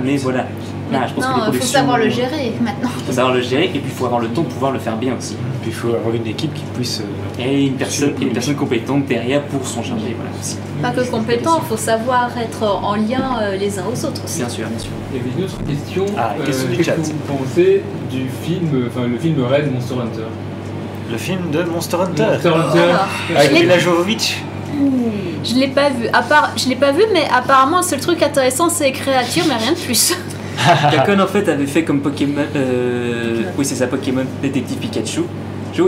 Mais voilà, là, je pense que les productions... faut savoir le gérer maintenant. Il faut savoir le gérer et puis il faut avoir le temps de pouvoir le faire bien aussi. Puis il faut avoir une équipe qui puisse... et une personne compétente derrière pour s'en charger, voilà aussi. Pas que compétent, il faut savoir être en lien les uns aux autres aussi. Bien sûr, bien sûr. Il y avait une autre question. Question du Qu'est-ce chat. que vous pensez du film, le film Red Monster Hunter? Le film de Monster Hunter. Monster Hunter. Alors, Avec Mila Jovovich. je l'ai pas vu. Je l'ai pas vu, mais apparemment le seul truc intéressant c'est les créatures, mais rien de plus. Capcom en fait avait fait comme Pokémon, oui c'est ça, Pokémon Détective Pikachu.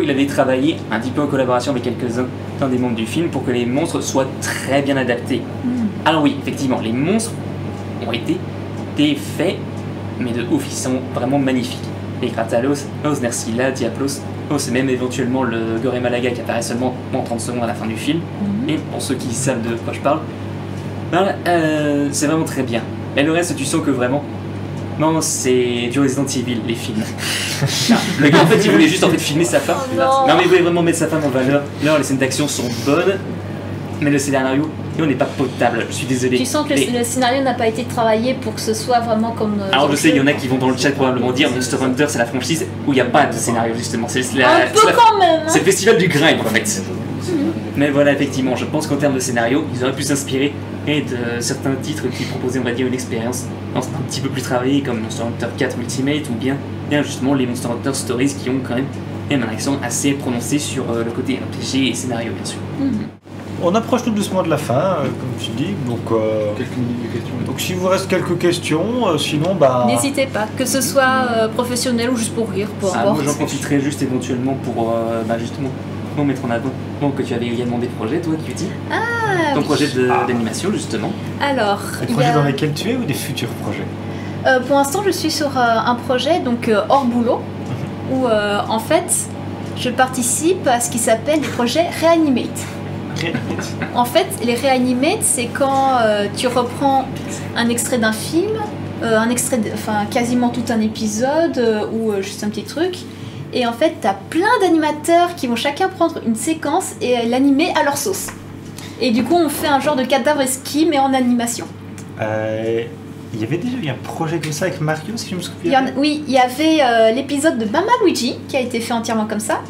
Il avait travaillé un petit peu en collaboration avec quelques-uns des membres du film pour que les monstres soient très bien adaptés. Alors oui, effectivement, les monstres ont été faits, mais de ouf, ils sont vraiment magnifiques. Les Kratalos, Nercilla, Diablos, c'est même éventuellement le Goremalaga qui apparaît seulement en 30 secondes à la fin du film. Et pour ceux qui savent de quoi je parle, voilà, c'est vraiment très bien. Et le reste, tu sens que vraiment, non, c'est du Resident Evil, les films. Le gars, en fait, il voulait juste filmer sa femme. non. Non, mais il voulait vraiment mettre sa femme en valeur. Là, les scènes d'action sont bonnes, mais le scénario, on n'est pas potable. Je suis désolé. Tu sens que le scénario n'a pas été travaillé pour que ce soit vraiment comme. Alors, je sais, il y en a qui vont dans le chat probablement dire Monster Hunter, c'est la franchise où il n'y a pas de scénario, justement. C'est Un peu quand même. C'est le festival du grind, en fait. Mais voilà, effectivement, je pense qu'en termes de scénario, ils auraient pu s'inspirer de certains titres qui proposaient, on va dire, une expérience un petit peu plus travaillée, comme Monster Hunter 4 Ultimate, ou bien justement les Monster Hunter Stories qui ont quand même un accent assez prononcé sur le côté RPG et scénario, bien sûr. On approche tout doucement de la fin, comme tu dis, donc Quelques minutes de questions. donc s'il vous reste quelques questions, sinon N'hésitez pas, que ce soit professionnel ou juste pour rire, peu Moi, importe. j'en profiterai juste éventuellement pour justement mettre en avant que tu avais également des projets, toi, Cutie. Ton oui. projet d'animation, justement. Alors, des il y projets a- dans lesquels tu es ou des futurs projets? pour l'instant, je suis sur un projet donc hors boulot où en fait, je participe à ce qui s'appelle les projets Reanimate. En fait, les Reanimate, c'est quand tu reprends un extrait d'un film, quasiment tout un épisode ou juste un petit truc. Et en fait, t'as plein d'animateurs qui vont chacun prendre une séquence et l'animer à leur sauce. Et du coup, on fait un genre de cadavre ski, mais en animation. Il y avait déjà eu un projet comme ça avec Mario, si je me Il y souviens. oui, il y avait l'épisode de Mama Luigi qui a été fait entièrement comme ça.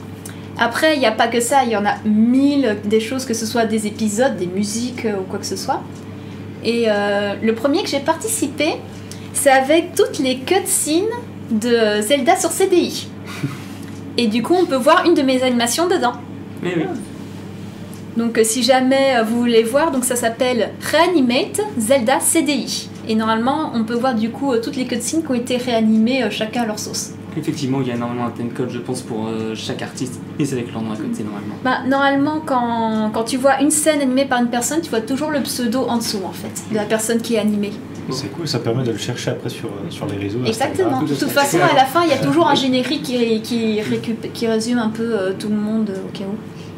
Après, il n'y a pas que ça, il y en a 1000 des choses, que ce soit des épisodes, des musiques ou quoi que ce soit. Et le premier que j'ai participé, c'est avec toutes les cutscenes de Zelda sur CDI. Et du coup, on peut voir une de mes animations dedans. Mais oui. Donc si jamais vous voulez voir, donc ça s'appelle Reanimate Zelda CDI. Et normalement, on peut voir du coup toutes les cutscenes qui ont été réanimées chacun à leur sauce. Effectivement, il y a normalement un timecode, je pense, pour chaque artiste. Et c'est avec leur nom à côté, normalement. Bah, normalement, quand tu vois une scène animée par une personne, tu vois toujours le pseudo en dessous, en fait, de la personne qui est animée. C'est cool, ça permet de le chercher après sur les réseaux. Exactement. Instagram. De toute façon, à la fin, il y a toujours un générique qui résume un peu tout le monde au cas où.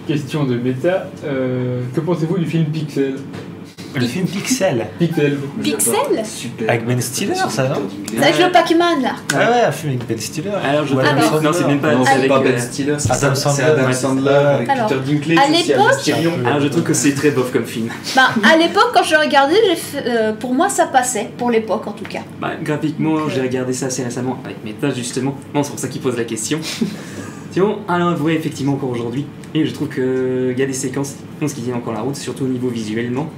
Question de méta. Que pensez-vous du film Pixel? Le film Pixel. Pixel. Pixel Super. Avec Ben Stiller, ça, non C'est avec le Pac-Man là. Ah ouais, un film avec Ben Stiller. Alors, je Ou Adam Alors. Sandler. Non, c'est même pas. Non, c'est c'est avec, pas Ben Stiller, c'est Adam c'est Sandler. Adam Sandler avec Alors, Peter Dinklage à aussi, l'époque- Mysterion. Alors, je trouve que c'est très bof comme film. Ben, à l'époque, quand je regardais, pour moi ça passait, pour l'époque en tout cas. Bah, graphiquement, Donc, j'ai regardé ça assez récemment avec mes tâches justement. Non, c'est pour ça qu'il pose la question. Sinon, alors, ouais, effectivement, encore aujourd'hui. Et je trouve qu'il y a des séquences qui tiennent encore la route, surtout au niveau visuellement.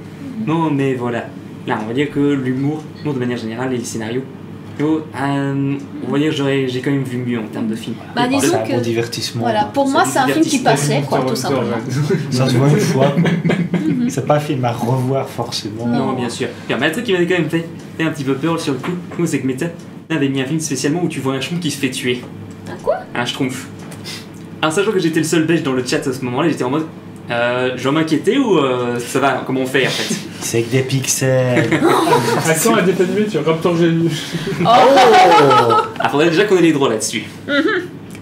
Non, mais voilà. Là, on va dire que l'humour, non, de manière générale, et le scénario, on va dire j'ai quand même vu mieux en termes de film. Bah, C'est disons un bon que. divertissement. Voilà, pour C'est moi du c'est un film qui divertissement. passait, quoi, tout simplement. Ça se voit une fois. C'est pas un film à revoir forcément. Non, bien sûr. Mais un truc qui m'avait quand même fait un petit peu peur sur le coup, c'est que Meta avait mis un film spécialement où tu vois un schtroumpf qui se fait tuer. Un quoi? Un schtroumpf. Alors, sachant que j'étais le seul belge dans le chat à ce moment-là, j'étais en mode. Je dois m'inquiéter ou ça va? Comment on fait en fait? C'est que des pixels. Attends, un dessin animé sur Raptor Génie. Ah, faudrait déjà qu'on ait les droits là-dessus.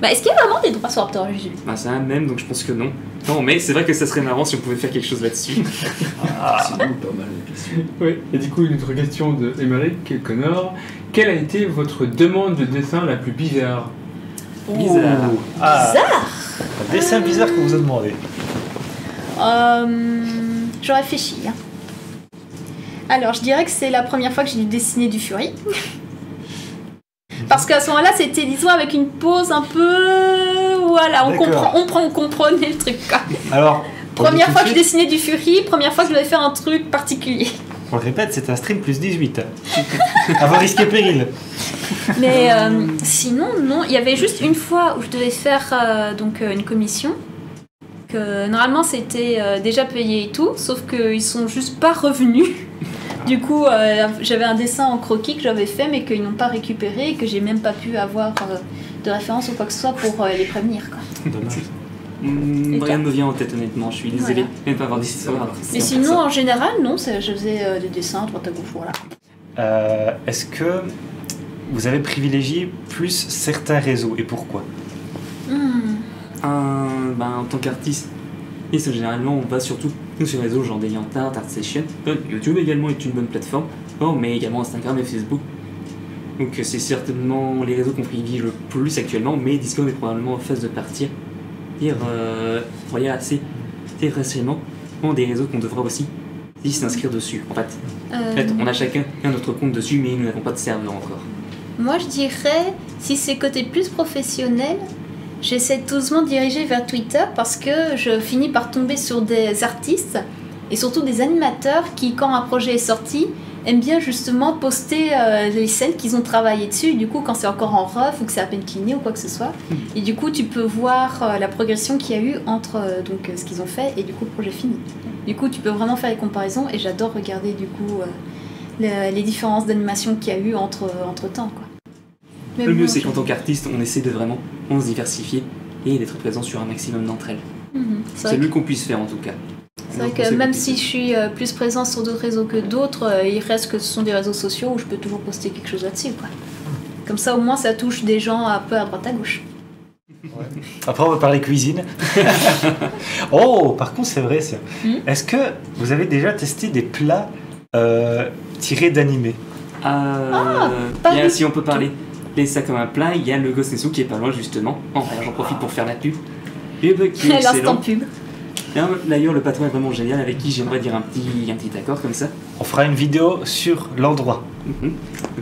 Bah, est-ce qu'il y a vraiment des droits sur Raptor Jules? Bah, c'est un même, donc je pense que non. Non, mais c'est vrai que ça serait marrant si on pouvait faire quelque chose là-dessus. C'est pas mal la question. Oui, et du coup, une autre question de Émeric Connor. Quelle a été votre demande de dessin la plus bizarre? Bizarre. Ah, Bizarre. un dessin bizarre qu'on vous a demandé. Je réfléchis. Hein. Alors, je dirais que c'est la première fois que j'ai dû dessiner du Fury. Parce qu'à ce moment-là, c'était, disons, avec une pause un peu... Voilà, D'accord. on comprenait le truc, quoi. Alors, on Première dit fois tout que de je suite, dessinais du Fury, première fois que je devais faire un truc particulier. on le répète, c'est un stream plus 18. Avoir risqué péril. Mais sinon, non. Il y avait juste une fois où je devais faire une commission. Que normalement, c'était déjà payé et tout, sauf qu'ils sont juste pas revenus. Du coup, j'avais un dessin en croquis que j'avais fait, mais qu'ils n'ont pas récupéré et que j'ai même pas pu avoir de référence ou quoi que ce soit pour les prévenir, quoi. Dommage. Et Rien ne me vient en tête honnêtement, je suis désolé. Voilà. Même pas avoir d'histoire. Mais sinon, en général, non, je faisais des dessins à droite à gauche, voilà. Est-ce que vous avez privilégié plus certains réseaux et pourquoi? En tant qu'artiste, et c'est généralement on va surtout sur les réseaux genre DeviantArt, ArtStation. YouTube également est une bonne plateforme, mais également Instagram et Facebook. Donc c'est certainement les réseaux qu'on privilégie le plus actuellement, mais Discord est probablement en phase de partir. Voyez assez récemment des réseaux qu'on devra aussi s'inscrire dessus. En fait, on a chacun notre compte dessus, mais nous n'avons pas de serveur encore. Moi, je dirais, si c'est côté plus professionnel, j'essaie doucement de diriger vers Twitter parce que je finis par tomber sur des artistes et surtout des animateurs qui, quand un projet est sorti, aiment bien justement poster les scènes qu'ils ont travaillé dessus. Du coup, quand c'est encore en ref ou que c'est à peine cliné ou quoi que ce soit. Et du coup, tu peux voir la progression qu'il y a eu entre ce qu'ils ont fait et du coup le projet fini. Du coup, tu peux vraiment faire les comparaisons et j'adore regarder du coup les différences d'animation qu'il y a eu entre temps, quoi. Mais Le bon, mieux, c'est qu'en tant qu'artiste, on essaie de vraiment se diversifier et d'être présent sur un maximum d'entre elles. C'est C'est vrai le mieux qu'on puisse faire en tout cas. C'est vrai que même si je suis plus présent sur d'autres réseaux que d'autres, il reste que ce sont des réseaux sociaux où je peux toujours poster quelque chose là-dessus, quoi. Comme ça, au moins, ça touche des gens un peu à droite à gauche. Après, on va parler cuisine. Oh, par contre, c'est vrai ça. Est-ce que vous avez déjà testé des plats tirés d'animés? pas Si on peut parler de ça comme un plat, il y a le Gosnesu qui est pas loin justement. J'en profite pour faire la pub. Qui est L'instant excellent. pub. D'ailleurs, le patron est vraiment génial avec qui j'aimerais dire un petit accord comme ça. On fera une vidéo sur l'endroit.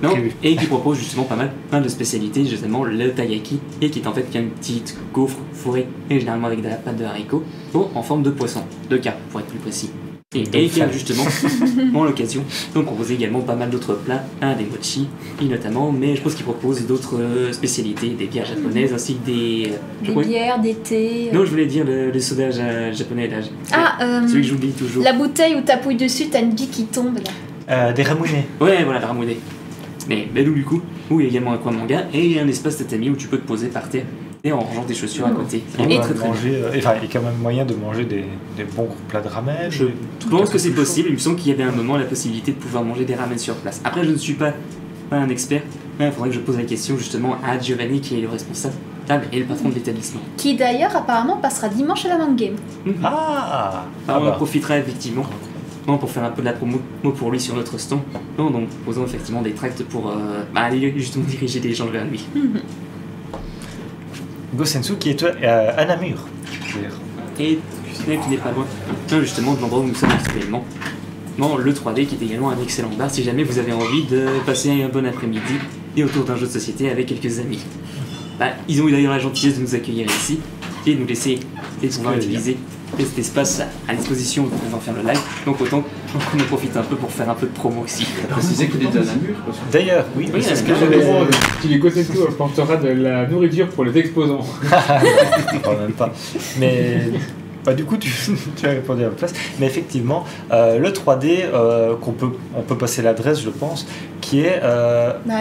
Non, Prévu. et qui propose justement pas mal de spécialités, justement le taiyaki, et qui est en fait une petite gaufre fourrée, et généralement avec de la pâte de haricots, en forme de poisson, de carpe pour être plus précis. Et qui a justement, en l'occasion, donc proposé également pas mal d'autres plats, des mochi, notamment, mais je pense qu'il propose d'autres spécialités, des bières japonaises, ainsi que des bières, des thés. Non, je voulais dire le soda japonais, là. Celui que j'oublie toujours. La bouteille où t'appuies dessus, t'as une bille qui tombe, là. Des ramounés. Ouais, voilà, le ramoudé. Mais du coup, où il y a également un coin manga et un espace tatami où tu peux te poser par terre et en rangeant tes chaussures à côté. On Et va très très bien. manger, il y a quand même moyen de manger des bons plats de ramen. Je pense que c'est possible. Il me semble qu'il y avait un moment la possibilité de pouvoir manger des ramen sur place. Après, je ne suis pas un expert. Il faudrait que je pose la question justement à Giovanni, qui est le responsable et le patron de l'établissement. Qui d'ailleurs apparemment passera dimanche à la Mind Game. Ah, Alors, on en bah. profitera effectivement. non, pour faire un peu de la promo pour lui sur notre stand, non, donc posant effectivement des tracts pour aller justement diriger des gens vers lui. Gosensu qui est à Namur. Et qui n'est pas loin, non, justement, de l'endroit où nous sommes actuellement. Non, le 3D qui est également un excellent bar si jamais vous avez envie de passer un bon après-midi et autour d'un jeu de société avec quelques amis. Ils ont eu d'ailleurs la gentillesse de nous accueillir ici et de nous laisser et de pouvoir utiliser cet espace à disposition pour pouvoir faire le live. Donc autant qu'on en profite un peu pour faire un peu de promo aussi. Préciser qu'il est à Namur. D'ailleurs, oui, Oui, c'est ce que Namur. j'avais... Si les Gosenku apportera de la nourriture pour les exposants. Quand même pas. Mais du coup, tu as répondu à ma place. Mais effectivement, le 3D, on peut passer l'adresse, je pense, qui est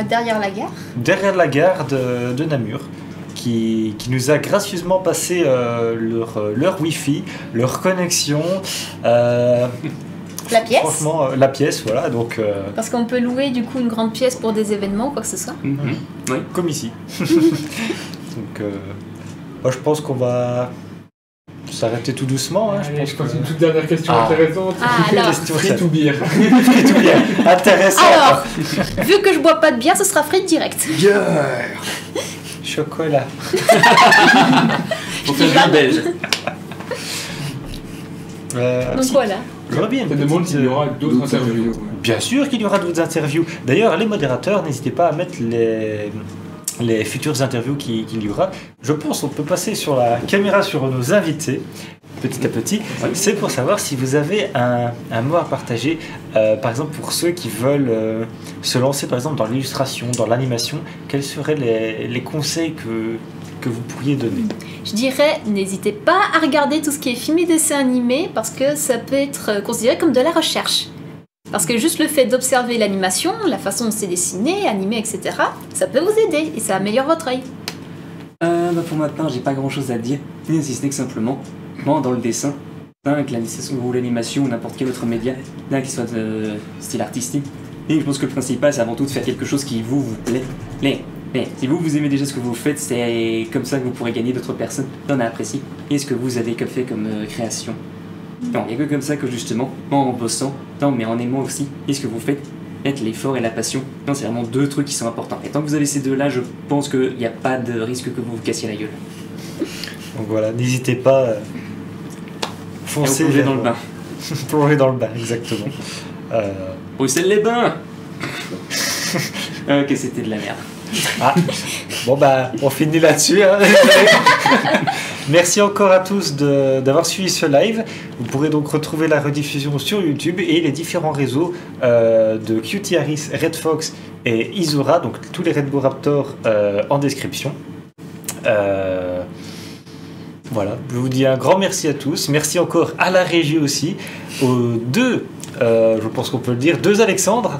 Derrière la gare. derrière la gare de Namur, qui nous a gracieusement passé leur Wi-Fi, leur connexion. La pièce. Franchement, la pièce, voilà. Donc, Parce qu'on peut louer du coup une grande pièce pour des événements ou quoi que ce soit. Oui. comme ici. Donc, moi, je pense qu'on va s'arrêter tout doucement. Hein, je Allez, pense je pense une toute dernière question Ah. intéressante. Alors. Question Free to beer. tout bien. Intéressant. Alors, vu que je bois pas de bière, ce sera free direct. Chocolat. Pour faire bien belge. Donc Si, voilà. j'aurais bien une Ça demande petite, s'il y aura d'autres interviews. Bien sûr qu'il y aura d'autres interviews. D'ailleurs, les modérateurs, n'hésitez pas à mettre les futures interviews qu'il y aura. Je pense qu'on peut passer sur la caméra sur nos invités, petit à petit. C'est pour savoir si vous avez un mot à partager, par exemple pour ceux qui veulent se lancer par exemple dans l'illustration, dans l'animation. Quels seraient les conseils que vous pourriez donner? Je dirais, n'hésitez pas à regarder tout ce qui est film et dessin animé parce que ça peut être considéré comme de la recherche. Parce que juste le fait d'observer l'animation, la façon dont c'est dessiné, animé, etc., ça peut vous aider et ça améliore votre œil. Pour ma part, j'ai pas grand chose à dire, si ce n'est que simplement, moi, dans le dessin, que l'animation ou l'animation ou n'importe quel autre média, qui soit de style artistique, et je pense que le principal, c'est avant tout de faire quelque chose qui vous plaît. Mais si vous aimez déjà ce que vous faites, c'est comme ça que vous pourrez gagner d'autres personnes à apprécier et ce que vous avez fait comme création. Non, il n'y a que comme ça que justement, en bossant, mais en aimant aussi, et ce que vous faites, l'effort et la passion, c'est vraiment deux trucs qui sont importants. Et tant que vous avez ces deux-là, je pense qu'il n'y a pas de risque que vous vous cassiez la gueule. Donc voilà, n'hésitez pas. Foncez Plonger dans le bain. Plonger dans le bain, exactement. Bruxelles-les-Bains. Ok, c'était de la merde. Ah, bon on finit là-dessus. Hein. Merci encore à tous d'avoir suivi ce live. Vous pourrez donc retrouver la rediffusion sur YouTube et les différents réseaux de Cutie Harris, Red Fox et Izura, donc tous les Red Bull Raptors en description. Voilà, je vous dis un grand merci à tous. Merci encore à la régie aussi, aux deux. Je pense qu'on peut le dire, deux Alexandres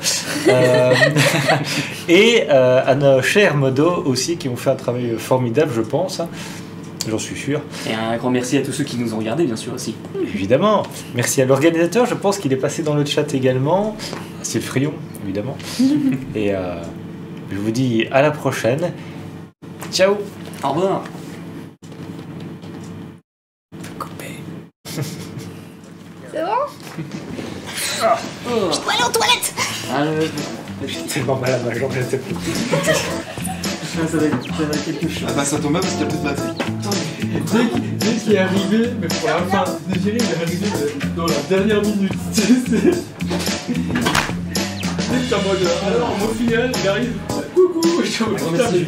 et à nos chers modos aussi qui ont fait un travail formidable, je pense, hein. J'en suis sûr. Et un grand merci à tous ceux qui nous ont regardés, bien sûr aussi. Évidemment. Merci à l'organisateur, je pense qu'il est passé dans le chat également. C'est le Frion, évidemment. Et je vous dis à la prochaine. Ciao. Au revoir. C'est bon? Je dois aller aux toilettes! J'ai tellement mal à ma jambe, je sais plus. Ça va être quelque chose. Ah bah ça tombe bien parce qu'il n'y a plus de batterie. Dès qu'il est arrivé, mais pour la fin, Nigéri, il est arrivé dans la dernière minute. Dès que t'es en mode, alors, au final, il arrive, coucou, je suis en mode, putain, mais-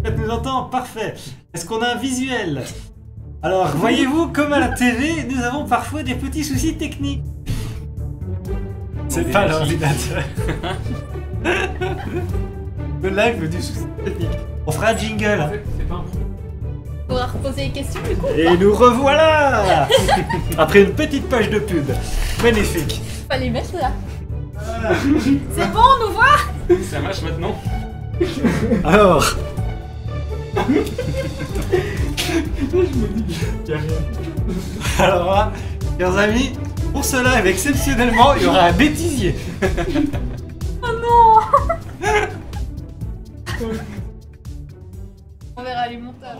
Tu nous entends? Parfait. Est-ce qu'on a un visuel? Alors, voyez-vous, comme à la TV, nous avons parfois des petits soucis techniques. C'est pas l'ordinateur. Le live du souci technique. On fera un jingle. En fait, c'est pas un problème. On va reposer les questions du coup. Et nous revoilà. Après une petite page de pub. Magnifique. Fallait mettre là. C'est bon, on nous voit. Ça marche maintenant. Alors. Alors là, chers amis, pour ce live, exceptionnellement, il y aura un bêtisier. Oh non. On verra les montages.